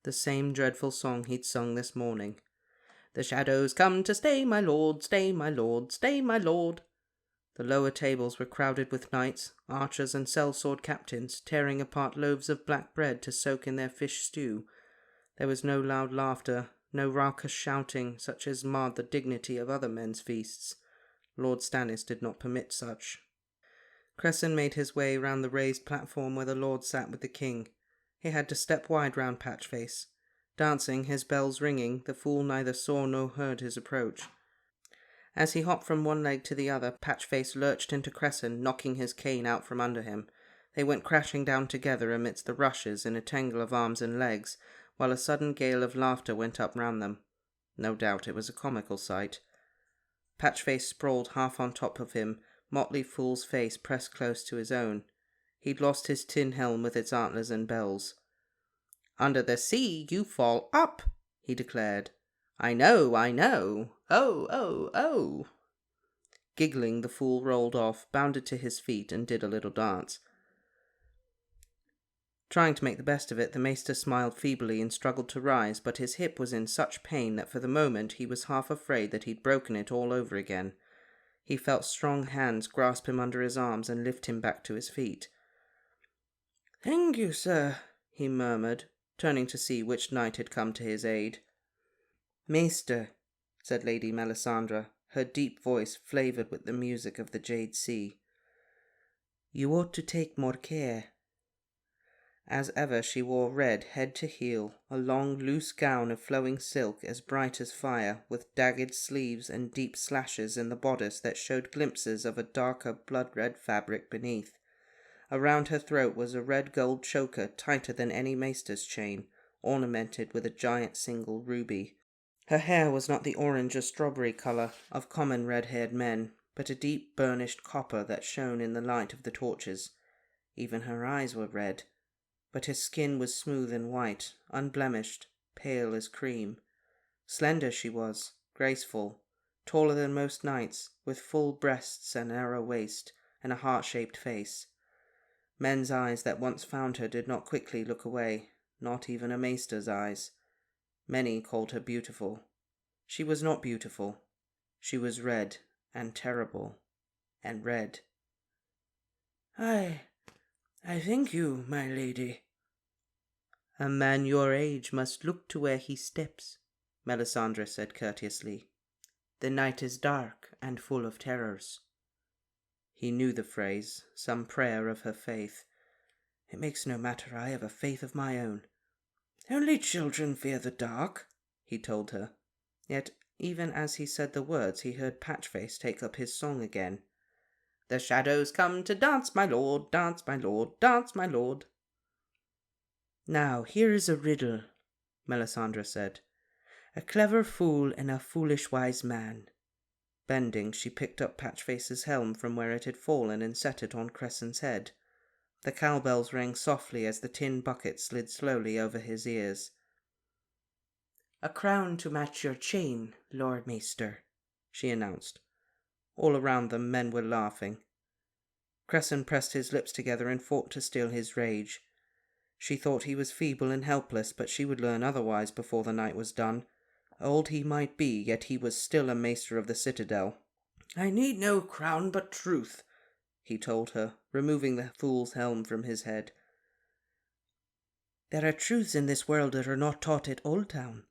the same dreadful song he'd sung this morning. "The shadows come to stay, my lord, stay, my lord, stay, my lord." The lower tables were crowded with knights, archers, and sellsword captains, tearing apart loaves of black bread to soak in their fish stew. There was no loud laughter, no raucous shouting, such as marred the dignity of other men's feasts. Lord Stannis did not permit such. Cresson made his way round the raised platform where the lord sat with the king. He had to step wide round Patchface. Dancing, his bells ringing, the fool neither saw nor heard his approach. As he hopped from one leg to the other, Patchface lurched into Cresson, knocking his cane out from under him. They went crashing down together amidst the rushes in a tangle of arms and legs, while a sudden gale of laughter went up round them. No doubt it was a comical sight. Patchface sprawled half on top of him, Motley Fool's face pressed close to his own. He'd lost his tin helm with its antlers and bells. "Under the sea you fall up," he declared. I know. Oh, oh, oh." Giggling, the fool rolled off, bounded to his feet, and did a little dance. Trying to make the best of it, the maester smiled feebly and struggled to rise, but his hip was in such pain that for the moment he was half afraid that he'd broken it all over again. He felt strong hands grasp him under his arms and lift him back to his feet. "Thank you, sir," he murmured, turning to see which knight had come to his aid. "Maester," said Lady Melisandre, her deep voice flavoured with the music of the Jade Sea, "you ought to take more care." As ever she wore red head to heel, a long loose gown of flowing silk as bright as fire, with dagged sleeves and deep slashes in the bodice that showed glimpses of a darker blood-red fabric beneath. Around her throat was a red gold choker tighter than any maester's chain, ornamented with a giant single ruby. Her hair was not the orange or strawberry colour of common red-haired men, but a deep burnished copper that shone in the light of the torches. Even her eyes were red, but her skin was smooth and white, unblemished, pale as cream. Slender she was, graceful, taller than most knights, with full breasts and narrow waist, and a heart-shaped face. Men's eyes that once found her did not quickly look away, not even a maester's eyes. Many called her beautiful. She was not beautiful. She was red, and terrible, and red. I thank you, my lady." "A man your age must look to where he steps," Melisandre said courteously. "The night is dark and full of terrors." He knew the phrase, some prayer of her faith. "It makes no matter, I have a faith of my own." "Only children fear the dark," he told her. Yet, even as he said the words, he heard Patchface take up his song again. "The shadows come to dance, my lord, dance, my lord, dance, my lord." "Now, here is a riddle," Melisandre said. "A clever fool and a foolish wise man." Bending, she picked up Patchface's helm from where it had fallen and set it on Cresson's head. The cowbells rang softly as the tin bucket slid slowly over his ears. "A crown to match your chain, Lord Maester," she announced. All around them men were laughing. Cresson pressed his lips together and fought to still his rage. She thought he was feeble and helpless, but she would learn otherwise before the night was done. Old he might be, yet he was still a maester of the citadel. "I need no crown but truth," he told her, removing the fool's helm from his head. "There are truths in this world that are not taught at Oldtown."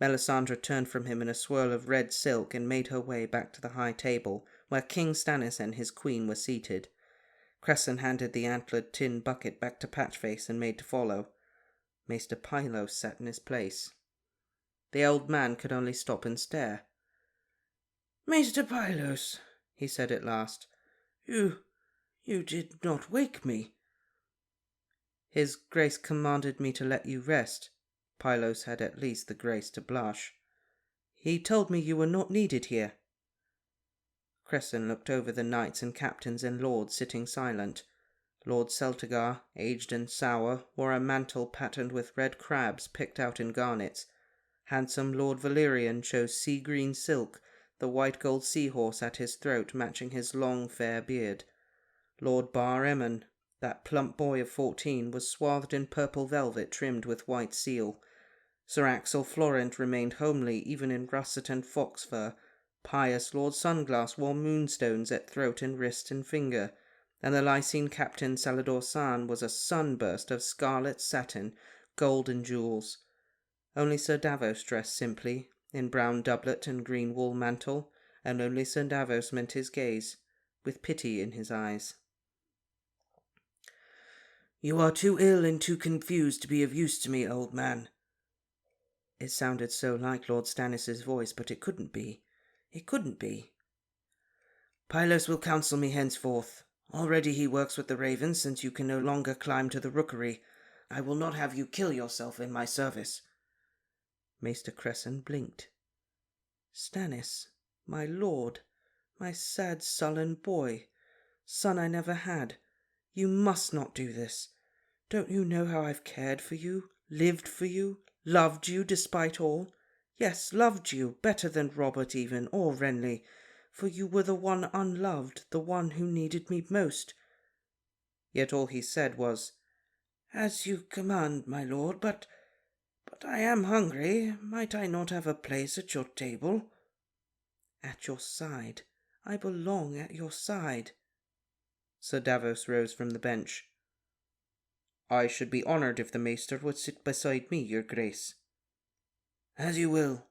Melisandre turned from him in a swirl of red silk and made her way back to the high table, where King Stannis and his queen were seated. Cresson handed the antlered tin bucket back to Patchface and made to follow. Maester Pylos sat in his place. The old man could only stop and stare. "Maester Pylos," he said at last, You did not wake me." "His grace commanded me to let you rest." Pylos had at least the grace to blush. "He told me you were not needed here." Cresson looked over the knights and captains and lords sitting silent. Lord Celtigar, aged and sour, wore a mantle patterned with red crabs picked out in garnets. Handsome Lord Valyrian chose sea-green silk, the white-gold seahorse at his throat matching his long fair beard. Lord Bar Emmon, that plump boy of 14, was swathed in purple velvet trimmed with white seal. Sir Axel Florent remained homely even in russet and fox fur. Pious Lord Sunglass wore moonstones at throat and wrist and finger, and the Lysine Captain Salador San was a sunburst of scarlet satin, gold and jewels. Only Sir Davos dressed simply, in brown doublet and green wool mantle, and only Sir Davos met his gaze, with pity in his eyes. "You are too ill and too confused to be of use to me, old man." It sounded so like Lord Stannis's voice, but it couldn't be. It couldn't be. Pylos will counsel me henceforth. Already he works with the ravens, since you can no longer climb to the rookery. I will not have you kill yourself in my service. Maester Cresson blinked. Stannis, my lord, my sad sullen boy, son I never had, you must not do this. Don't you know how I've cared for you, lived for you, loved you despite all? Yes, loved you, better than Robert even, or Renly, for you were the one unloved, the one who needed me most. Yet all he said was, "As you command, my lord, but I am hungry. Might I not have a place at your table?" "At your side. I belong at your side." Sir Davos rose from the bench. "I should be honoured if the maester would sit beside me, your grace." "As you will."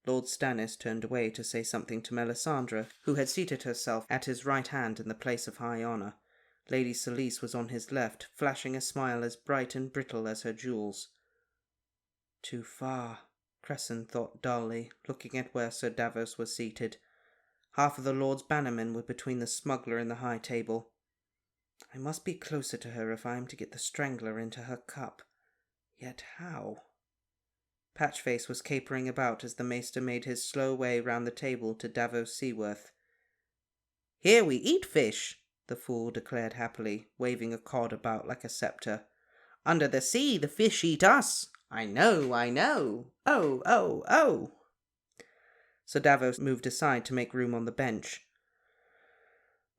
Lord Stannis turned away to say something to Melisandre, who had seated herself at his right hand in the place of high honour. Lady Selyse was on his left, flashing a smile as bright and brittle as her jewels. Too far, Cresson thought dully, looking at where Sir Davos was seated. Half of the Lord's bannermen were between the smuggler and the high table. I must be closer to her if I am to get the strangler into her cup. Yet how? Patchface was capering about as the maester made his slow way round the table to Davos Seaworth. "Here we eat fish," the fool declared happily, waving a cod about like a sceptre. "Under the sea the fish eat us. I know, I know. Oh, oh, oh." Sir Davos moved aside to make room on the bench.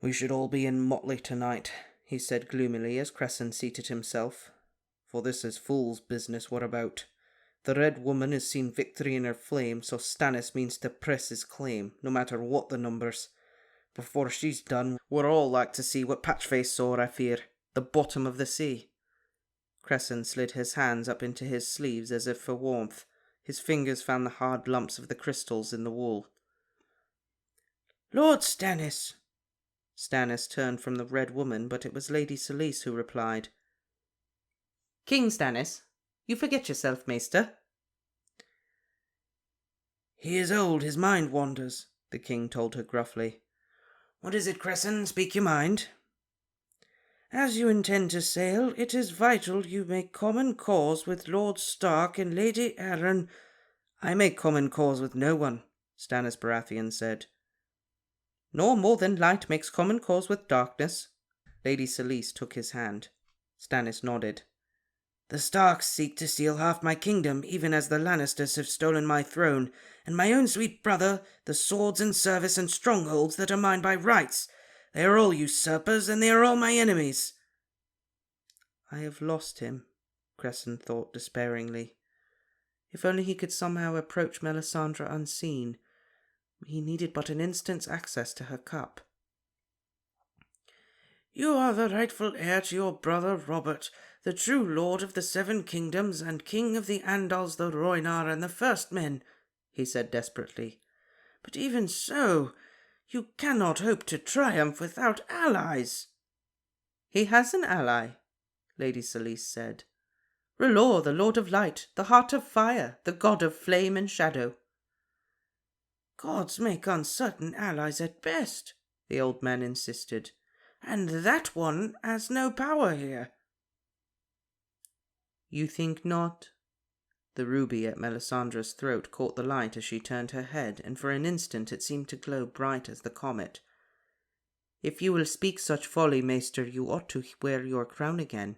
"We should all be in motley tonight," he said gloomily as Cresson seated himself. "For this is fool's business, what about? The Red Woman has seen victory in her flame, so Stannis means to press his claim, no matter what the numbers. Before she's done, we're all like to see what Patchface saw, I fear, the bottom of the sea." Cresson slid his hands up into his sleeves as if for warmth. His fingers found the hard lumps of the crystals in the wool. "Lord Stannis." Stannis turned from the Red Woman, but it was Lady Selyse who replied. "King Stannis, you forget yourself, maester." "He is old, his mind wanders," the king told her gruffly. "What is it, Cresson? Speak your mind." "As you intend to sail, it is vital you make common cause with Lord Stark and Lady Arryn." "I make common cause with no one," Stannis Baratheon said. "Nor more than light makes common cause with darkness." Lady Selyse took his hand. Stannis nodded. "The Starks seek to steal half my kingdom, even as the Lannisters have stolen my throne, and my own sweet brother, the swords and service and strongholds that are mine by rights. They are all usurpers, and they are all my enemies." I have lost him, Cresson thought despairingly. If only he could somehow approach Melisandre unseen. He needed but an instant's access to her cup. "You are the rightful heir to your brother Robert, the true lord of the Seven Kingdoms and king of the Andals, the Rhoynar, and the First Men," he said desperately. "But even so, you cannot hope to triumph without allies." "He has an ally," Lady Selyse said. "R'hllor, the Lord of Light, the Heart of Fire, the God of Flame and Shadow." "Gods make uncertain allies at best," the old man insisted, "and that one has no power here." "You think not?" The ruby at Melisandre's throat caught the light as she turned her head, and for an instant it seemed to glow bright as the comet. "If you will speak such folly, maester, you ought to wear your crown again."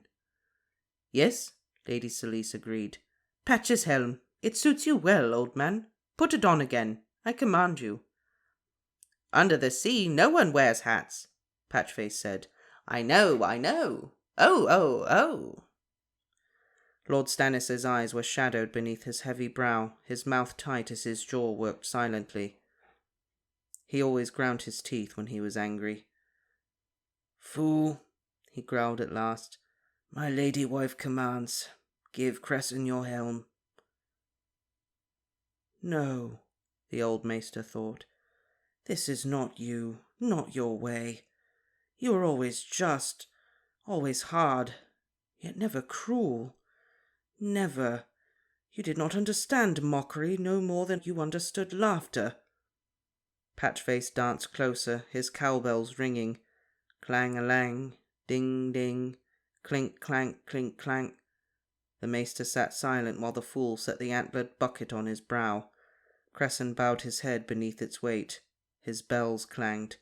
"Yes," Lady Selyse agreed. "Patch's helm. It suits you well, old man. Put it on again. I command you." "Under the sea no one wears hats," Patchface said. I know, I know. Oh, oh, oh." Lord Stannis's eyes were shadowed beneath his heavy brow, his mouth tight as his jaw worked silently. He always ground his teeth when he was angry. "Fool," he growled at last. "My lady wife commands. Give Cresson your helm." "No," the old maester thought. "This is not you, not your way. You are always just, always hard, yet never cruel. Never. You did not understand mockery no more than you understood laughter." Patchface danced closer, his cowbells ringing. Clang-a-lang, ding-ding, clink-clank, clink-clank. The maester sat silent while the fool set the antlered bucket on his brow. Cresson bowed his head beneath its weight. His bells clanged.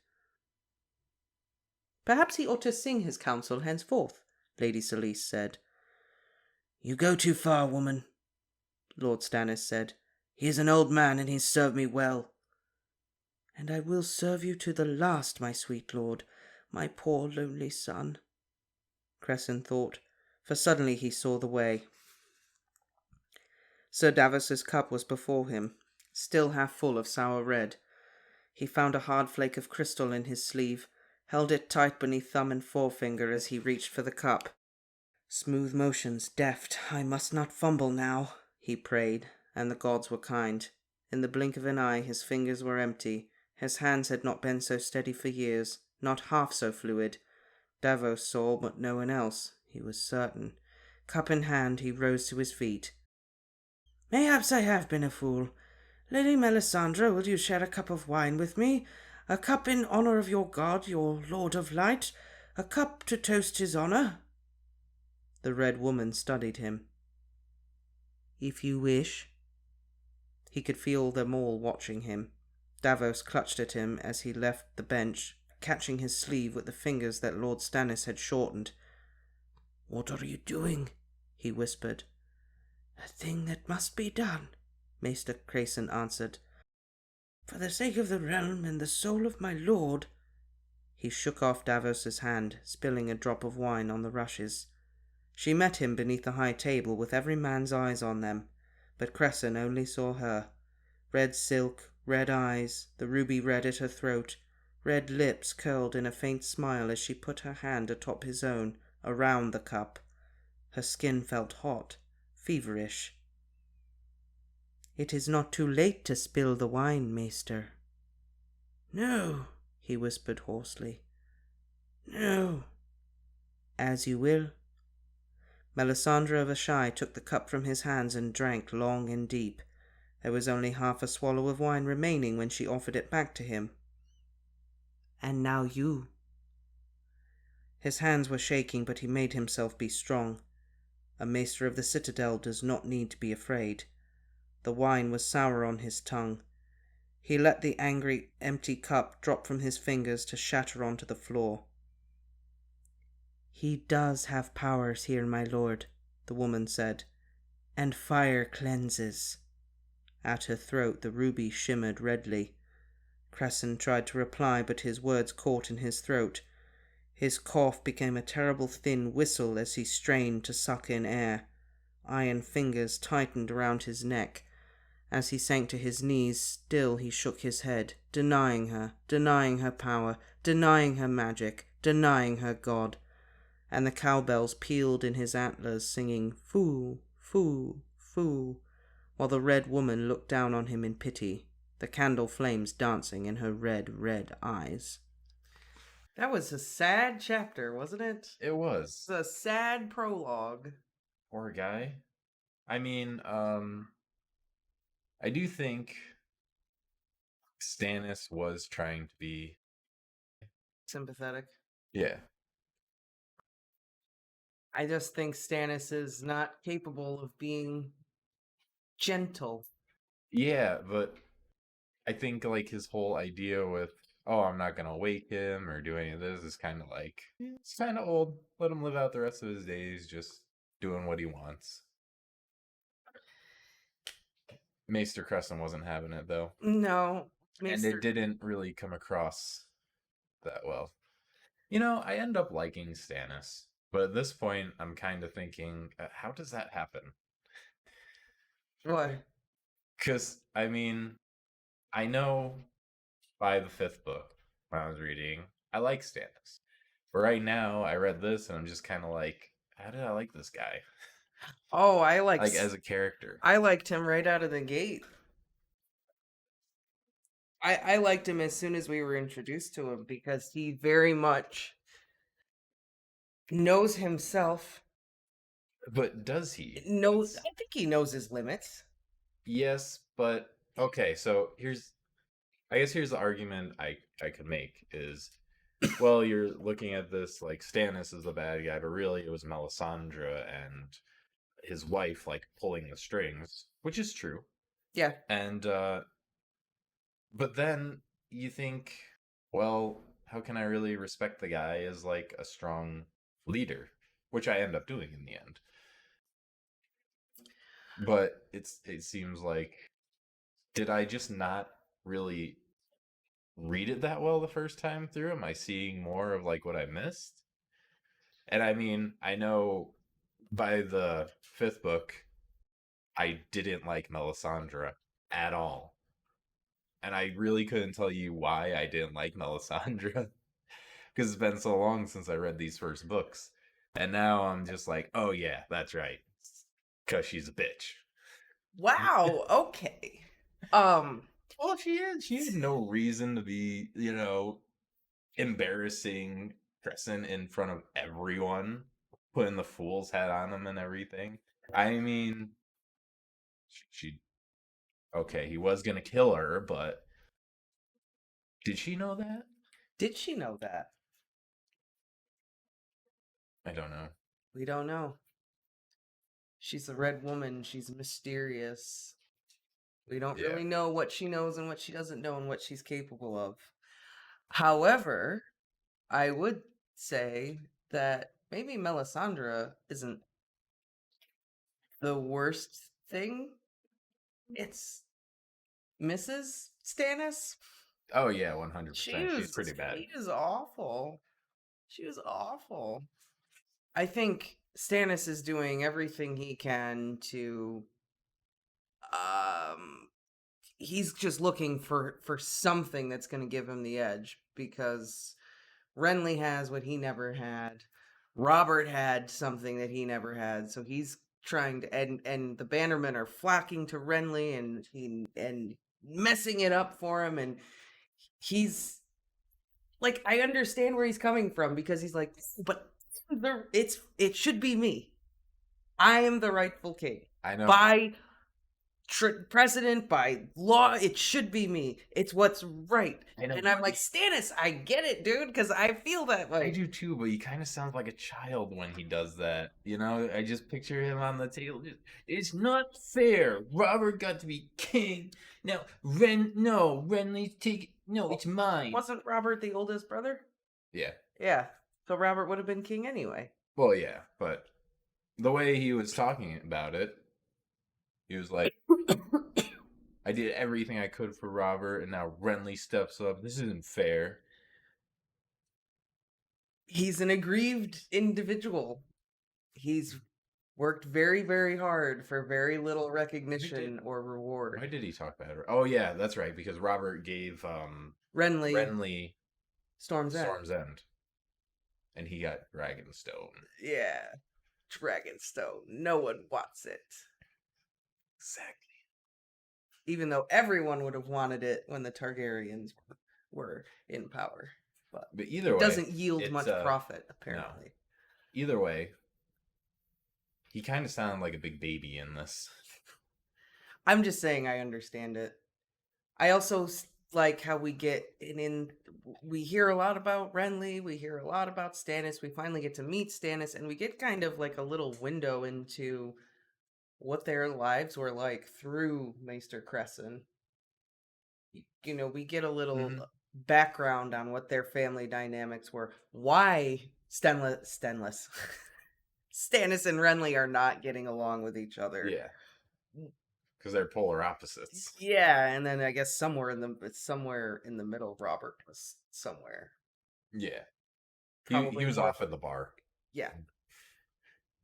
"Perhaps he ought to sing his counsel henceforth," Lady Celeste said. "You go too far, woman," Lord Stannis said. "He is an old man, and he's served me well." "And I will serve you to the last, my sweet lord, my poor lonely son," Cresson thought, for suddenly he saw the way. Sir Davos's cup was before him, still half full of sour red. He found a hard flake of crystal in his sleeve, held it tight beneath thumb and forefinger as he reached for the cup. "Smooth motions, deft, I must not fumble now," he prayed, and the gods were kind. In the blink of an eye his fingers were empty. His hands had not been so steady for years, not half so fluid. Davos saw, but no one else, he was certain. Cup in hand, he rose to his feet. "Mayhaps I have been a fool. Lady Melisandre, will you share a cup of wine with me? A cup in honour of your god, your Lord of Light? A cup to toast his honour?" The Red Woman studied him. "If you wish." He could feel them all watching him. Davos clutched at him as he left the bench, catching his sleeve with the fingers that Lord Stannis had shortened. "What are you doing?" he whispered. "A thing that must be done," Maester Cresson answered. "For the sake of the realm and the soul of my lord." He shook off Davos's hand, spilling a drop of wine on the rushes. She met him beneath the high table with every man's eyes on them, but Cresson only saw her. Red silk, red eyes, the ruby red at her throat, red lips curled in a faint smile as she put her hand atop his own, around the cup. Her skin felt hot, feverish. "It is not too late to spill the wine, maester." "No," he whispered hoarsely. "No." "As you will." Melisandre of Ashai took the cup from his hands and drank long and deep. There was only half a swallow of wine remaining when she offered it back to him. "And now you." His hands were shaking, but he made himself be strong. A maester of the citadel does not need to be afraid. The wine was sour on his tongue. He let the angry, empty cup drop from his fingers to shatter onto the floor. "He does have powers here, my lord," the woman said, "and fire cleanses." At her throat the ruby shimmered redly. Cresson tried to reply, but his words caught in his throat. His cough became a terrible thin whistle as he strained to suck in air. Iron fingers tightened around his neck. As he sank to his knees, still he shook his head, denying her power, denying her magic, denying her god. And the cowbells pealed in his antlers, singing "Fool, fool, fool," while the Red Woman looked down on him in pity, the candle flames dancing in her red, red eyes. That was a sad chapter, wasn't it? It was. It's a sad prologue. Poor guy. I mean, I do think Stannis was trying to be Sympathetic. Yeah. I just think Stannis is not capable of being gentle. Yeah, but I think like his whole idea with, oh, I'm not gonna wake him or do any of this is kind of like, it's kind of old. Let him live out the rest of his days just doing what he wants. Maester Cresson wasn't having it though. No. And it didn't really come across that well. You know, I end up liking Stannis, but at this point, I'm kind of thinking, how does that happen? Why? Because, I mean, I know by the 5th book when I was reading, I like Stannis. But right now, I read this and I'm just kind of like, how did I like this guy? Oh, I like as a character. I liked him right out of the gate. I liked him as soon as we were introduced to him because he very much knows himself. But does he? I think he knows his limits. Yes, but okay, so here's I guess here's the argument I could make is, well, you're looking at this like Stannis is the bad guy, but really it was Melisandre and his wife like pulling the strings, which is true. Yeah. And but then you think, well, how can I really respect the guy as like a strong leader, which I end up doing in the end. But it seems like, did I just not really read it that well the first time through? Am I seeing more of like what I missed? And I mean, I know by the fifth book, I didn't like Melisandre at all. And I really couldn't tell you why I didn't like Melisandre because it's been so long since I read these first books. And now I'm just like, oh yeah, that's right. Because she's a bitch. Wow. Okay. Well, she had no reason to be, embarrassing Crescent in front of everyone, putting the fool's hat on him and everything. I mean, she okay, he was gonna kill her, but did she know that? Did she know that? I don't know. We don't know. She's a red woman. She's mysterious. We don't really know what she knows and what she doesn't know and what she's capable of. However, I would say that maybe Melisandre isn't the worst thing. It's Mrs. Stannis. Oh yeah, 100%. She's pretty bad. She is awful. She was awful. I think Stannis is doing everything he can to he's just looking for something that's going to give him the edge, because Renly has what he never had. Robert had something that he never had, so he's trying to, and the Bannermen are flocking to Renly and messing it up for him, and he's like, I understand where he's coming from, because he's like, but it should be me. I am the rightful king. I know. By precedent, by law, it should be me. It's what's right. And I'm like, Stannis, I get it, dude, because I feel that way. I do too, but he kind of sounds like a child when he does that. I just picture him on the table. It's not fair. Robert got to be king. Now, Renly's take. No, it's mine. Wasn't Robert the oldest brother? Yeah. Yeah. So Robert would have been king anyway. Well, yeah, but the way he was talking about it, he was like, I did everything I could for Robert, and now Renly steps up. This isn't fair. He's an aggrieved individual. He's worked very, very hard for very little recognition or reward. Why did he talk bad? Oh, yeah, that's right, because Robert gave Renly Storm's End. And he got Dragonstone. Yeah. Dragonstone. No one wants it. Exactly. Even though everyone would have wanted it when the Targaryens were in power. But either way, it doesn't yield much profit, apparently. No. Either way, he kind of sounded like a big baby in this. I'm just saying I understand it. I also like how we get we hear a lot about Renly, we hear a lot about Stannis, we finally get to meet Stannis, and we get kind of like a little window into what their lives were like through Maester Crescent. We get a little background on what their family dynamics were, why Stannis and Renly are not getting along with each other. Yeah. Because they're polar opposites. Yeah, and then I guess somewhere in the middle, Robert was somewhere. Yeah, he was off at the bar. Yeah,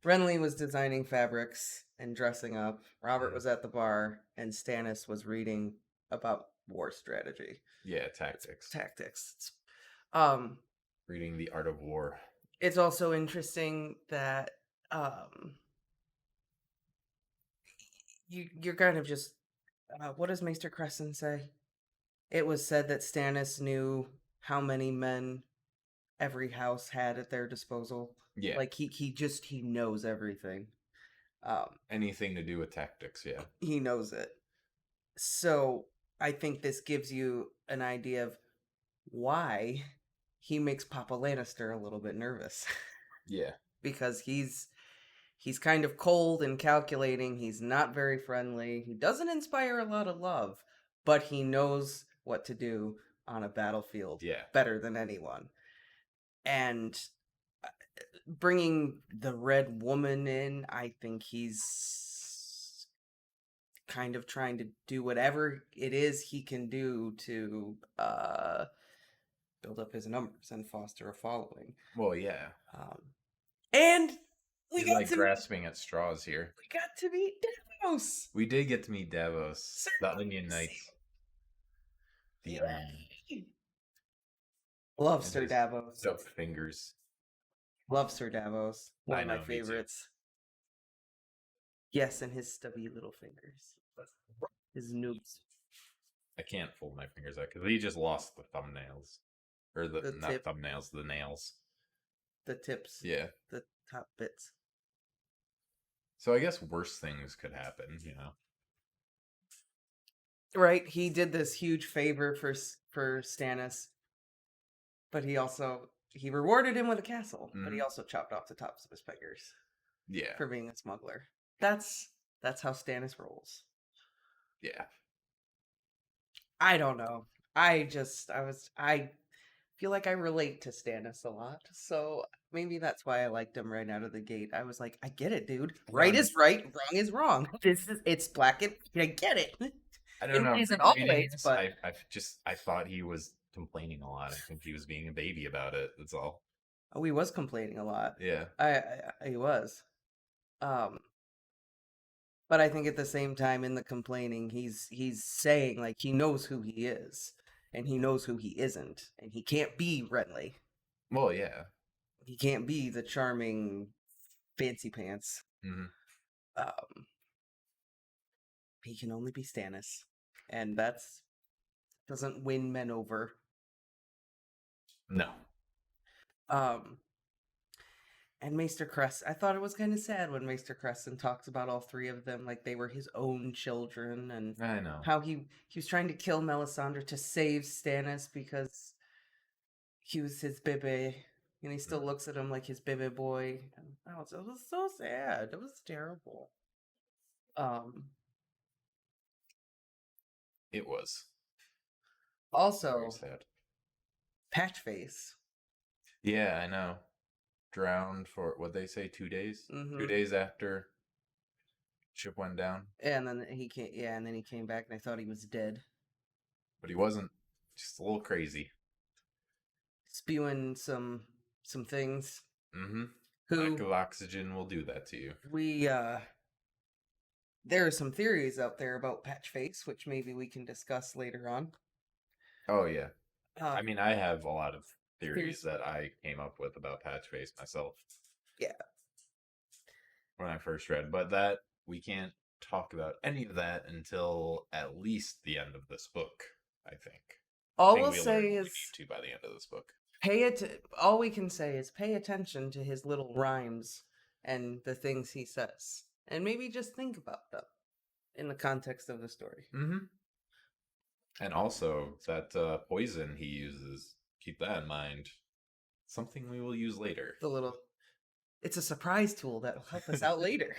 Renly was designing fabrics and dressing up. Robert was at the bar, and Stannis was reading about war strategy. Yeah, tactics. Reading The Art of War. It's also interesting that you're kind of just what does Maester Crescent say? It was said that Stannis knew how many men every house had at their disposal. Yeah, like he knows everything. Anything to do with tactics, yeah, he knows it. So I think this gives you an idea of why he makes Papa Lannister a little bit nervous. Yeah. Because he's kind of cold and calculating. He's not very friendly. He doesn't inspire a lot of love, but he knows what to do on a battlefield better than anyone. And bringing the Red Woman in, I think he's kind of trying to do whatever it is he can do to build up his numbers and foster a following. Well, yeah. And he's like grasping at straws here. We got to meet Davos. We did get to meet Davos, the Onion Knights. The Onion. Love Sir Davos. Stuffed fingers. Love Sir Davos. One of my favorites. Yes, and his stubby little fingers. His noobs. I can't fold my fingers out because he just lost the thumbnails. Or not tip. Thumbnails, the nails. The tips. Yeah. The top bits. So I guess worse things could happen, you know. Right, he did this huge favor for Stannis, but he rewarded him with a castle, but he also chopped off the tops of his fingers. Yeah. For being a smuggler. That's how Stannis rolls. Yeah. I don't know. I feel like I relate to Stannis a lot, so maybe that's why I liked him right out of the gate. I was like, I get it, dude. Right is right, wrong is wrong. It's black and I get it. I don't know. It isn't always, but I thought he was complaining a lot. I think he was being a baby about it. That's all. Oh, he was complaining a lot. Yeah. He was. But I think at the same time in the complaining, he's saying like he knows who he is. And he knows who he isn't. And he can't be Renly. Well, yeah. He can't be the charming fancy pants. Mm-hmm. He can only be Stannis. And doesn't win men over. No. And Maester Cress, I thought it was kind of sad when Maester Cresson talks about all three of them like they were his own children, and I know how he was trying to kill Melisandre to save Stannis because he was his bebe, and he still looks at him like his bebe boy. And it was so sad. It was terrible. It was also very sad. Patchface. Yeah, I know. Drowned for what they say 2 days. 2 days after ship went down. And then he came. Yeah, and then he came back, and I thought he was dead. But he wasn't. Just a little crazy. Spewing some things. Mm-hmm. Lack of oxygen will do that to you. There are some theories out there about Patchface, which maybe we can discuss later on. Oh yeah. I mean, I have a lot of theories that I came up with about Patchface myself. Yeah. When I first read, but that we can't talk about any of that until at least the end of this book, I think. All we'll say is by the end of this book. All we can say is pay attention to his little rhymes and the things he says. And maybe just think about them in the context of the story. Mm-hmm. And also, that poison he uses, keep that in mind. Something we will use later. It's a surprise tool that will help us out later.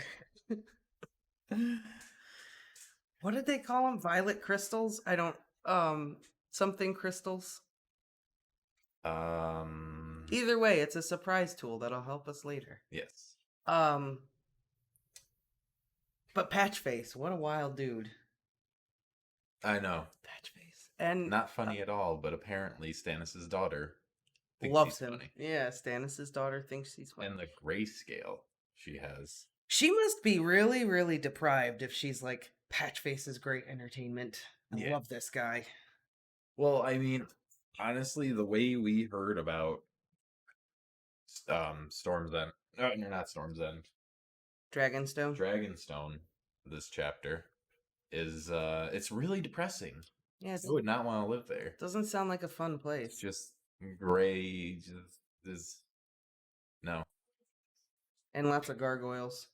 What did they call them? Violet crystals? I don't... something crystals? Either way, it's a surprise tool that'll help us later. Yes. But Patchface, what a wild dude. I know. Patchface. And not funny at all, but apparently Stannis' daughter loves him. Funny. Yeah, Stannis' daughter thinks he's funny. And the grayscale she has. She must be really, really deprived if she's like, Patchface is great entertainment. I love this guy. Well, I mean, honestly, the way we heard about Storm's End... No, not Storm's End. Dragonstone, this chapter, is it's really depressing. Yeah, I would not want to live there. Doesn't sound like a fun place. It's just gray, no. And lots of gargoyles.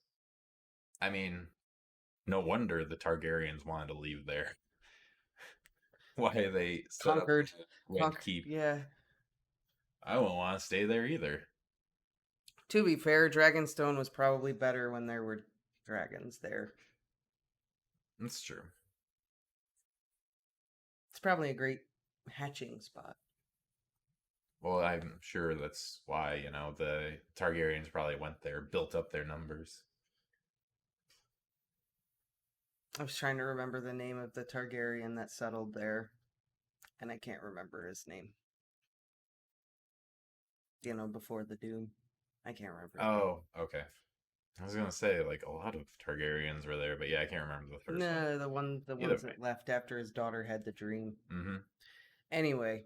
I mean, no wonder the Targaryens wanted to leave there. why they set Conquered. up the Red Keep. Yeah. I wouldn't want to stay there either. To be fair, Dragonstone was probably better when there were dragons there. That's true. It's probably a great hatching spot. Well, I'm sure that's why, the Targaryens probably went there, built up their numbers. I was trying to remember the name of the Targaryen that settled there, and I can't remember his name. Before the Doom. I can't remember his name. Oh, okay. I was gonna say, like, a lot of Targaryens were there, but yeah, I can't remember the first one. No, the ones that left after his daughter had the dream. Mm-hmm. Anyway,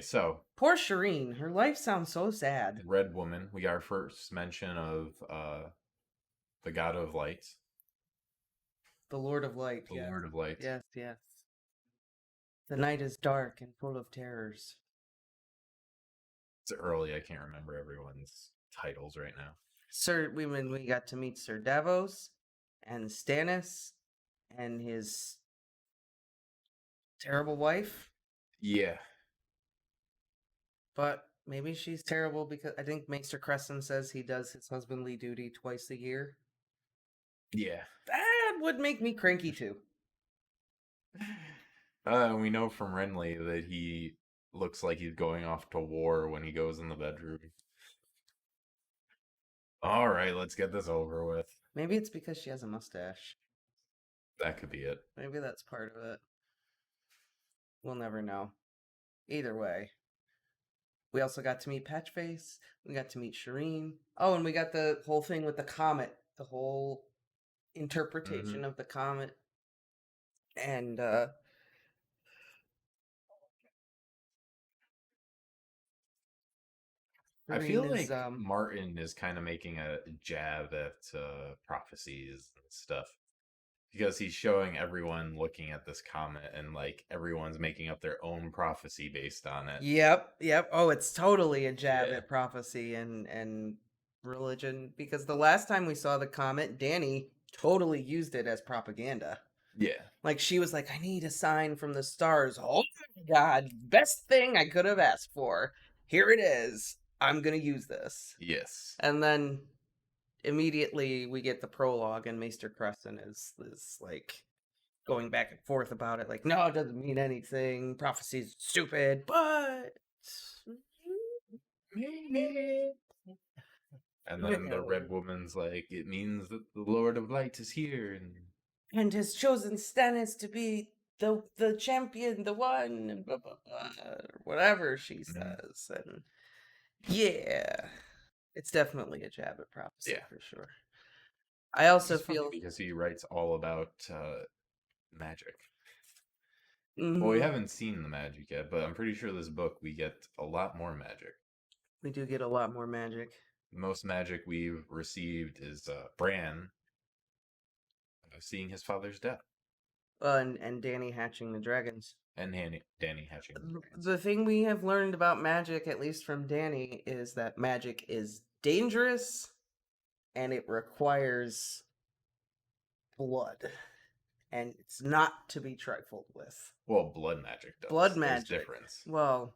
so poor Shireen. Her life sounds so sad. Red Woman. We got our first mention of the God of Light. The Lord of Light. The Lord of Light. Yes. The night is dark and full of terrors. It's early. I can't remember everyone's titles right now. We got to meet Sir Davos and Stannis and his terrible wife. Yeah. But maybe she's terrible because I think Maester Cresson says he does his husbandly duty twice a year. Yeah. That would make me cranky too. We know from Renly that he looks like he's going off to war when he goes in the bedroom. All right, let's get this over with. Maybe it's because she has a mustache. That could be it. Maybe that's part of it. We'll never know. Either way. We also got to meet Patchface. We got to meet Shireen. Oh, and we got the whole thing with the comet. The whole interpretation of the comet. And, I feel like Martin is kind of making a jab at prophecies and stuff. Because he's showing everyone looking at this comet and, like, everyone's making up their own prophecy based on it. Yep. Oh, it's totally a jab at prophecy and religion. Because the last time we saw the comet, Dany totally used it as propaganda. Yeah. Like, she was like, I need a sign from the stars. Oh my god, best thing I could have asked for. Here it is. I'm going to use this. Yes. And then immediately we get the prologue, and Maester Cresson is like going back and forth about it. Like, no, it doesn't mean anything. Prophecy's stupid, but... And then the Red Woman's like, it means that the Lord of Light is here. And has chosen Stannis to be the champion, the one, and blah, blah, blah, whatever she says. And yeah, it's definitely a jab at prophecy for sure. I also feel... Because he writes all about magic. Well, we haven't seen the magic yet, but I'm pretty sure this book we get a lot more magic. We do get a lot more magic. The most magic we've received is Bran seeing his father's death. And Dany hatching the dragons. And Dany hatching the dragons. The thing we have learned about magic, at least from Dany, is that magic is dangerous and it requires blood. And it's not to be trifled with. Well, blood magic does. Blood magic. There's difference. Well...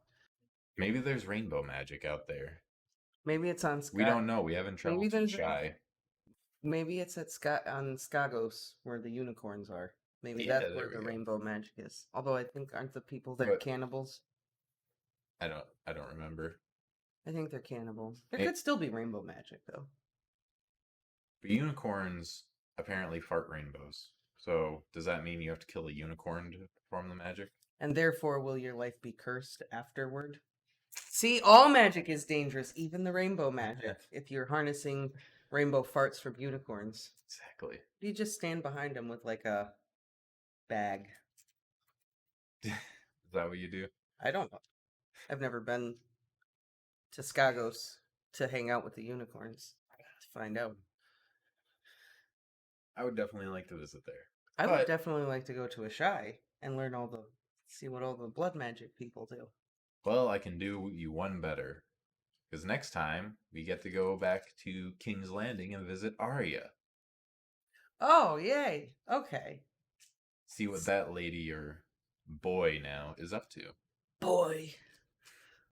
Maybe there's rainbow magic out there. Maybe it's on We don't know. We haven't traveled to Shy. Maybe it's on Skagos, where the unicorns are. Maybe that's where the rainbow magic is. Although I think, aren't the people there cannibals? I don't remember. I think they're cannibals. There could still be rainbow magic, though. But unicorns apparently fart rainbows. So does that mean you have to kill a unicorn to perform the magic? And therefore, will your life be cursed afterward? See, all magic is dangerous, even the rainbow magic, if you're harnessing rainbow farts from unicorns. Exactly. You just stand behind them with, like, a bag. Is that what you do? I don't know. I've never been to Skagos to hang out with the unicorns to find out. I would definitely like to visit there. I would definitely like to go to a Shy and see what all the blood magic people do. Well, I can do you one better. Because next time, we get to go back to King's Landing and visit Arya. Oh, yay. Okay. See what that lady or boy now is up to. Boy.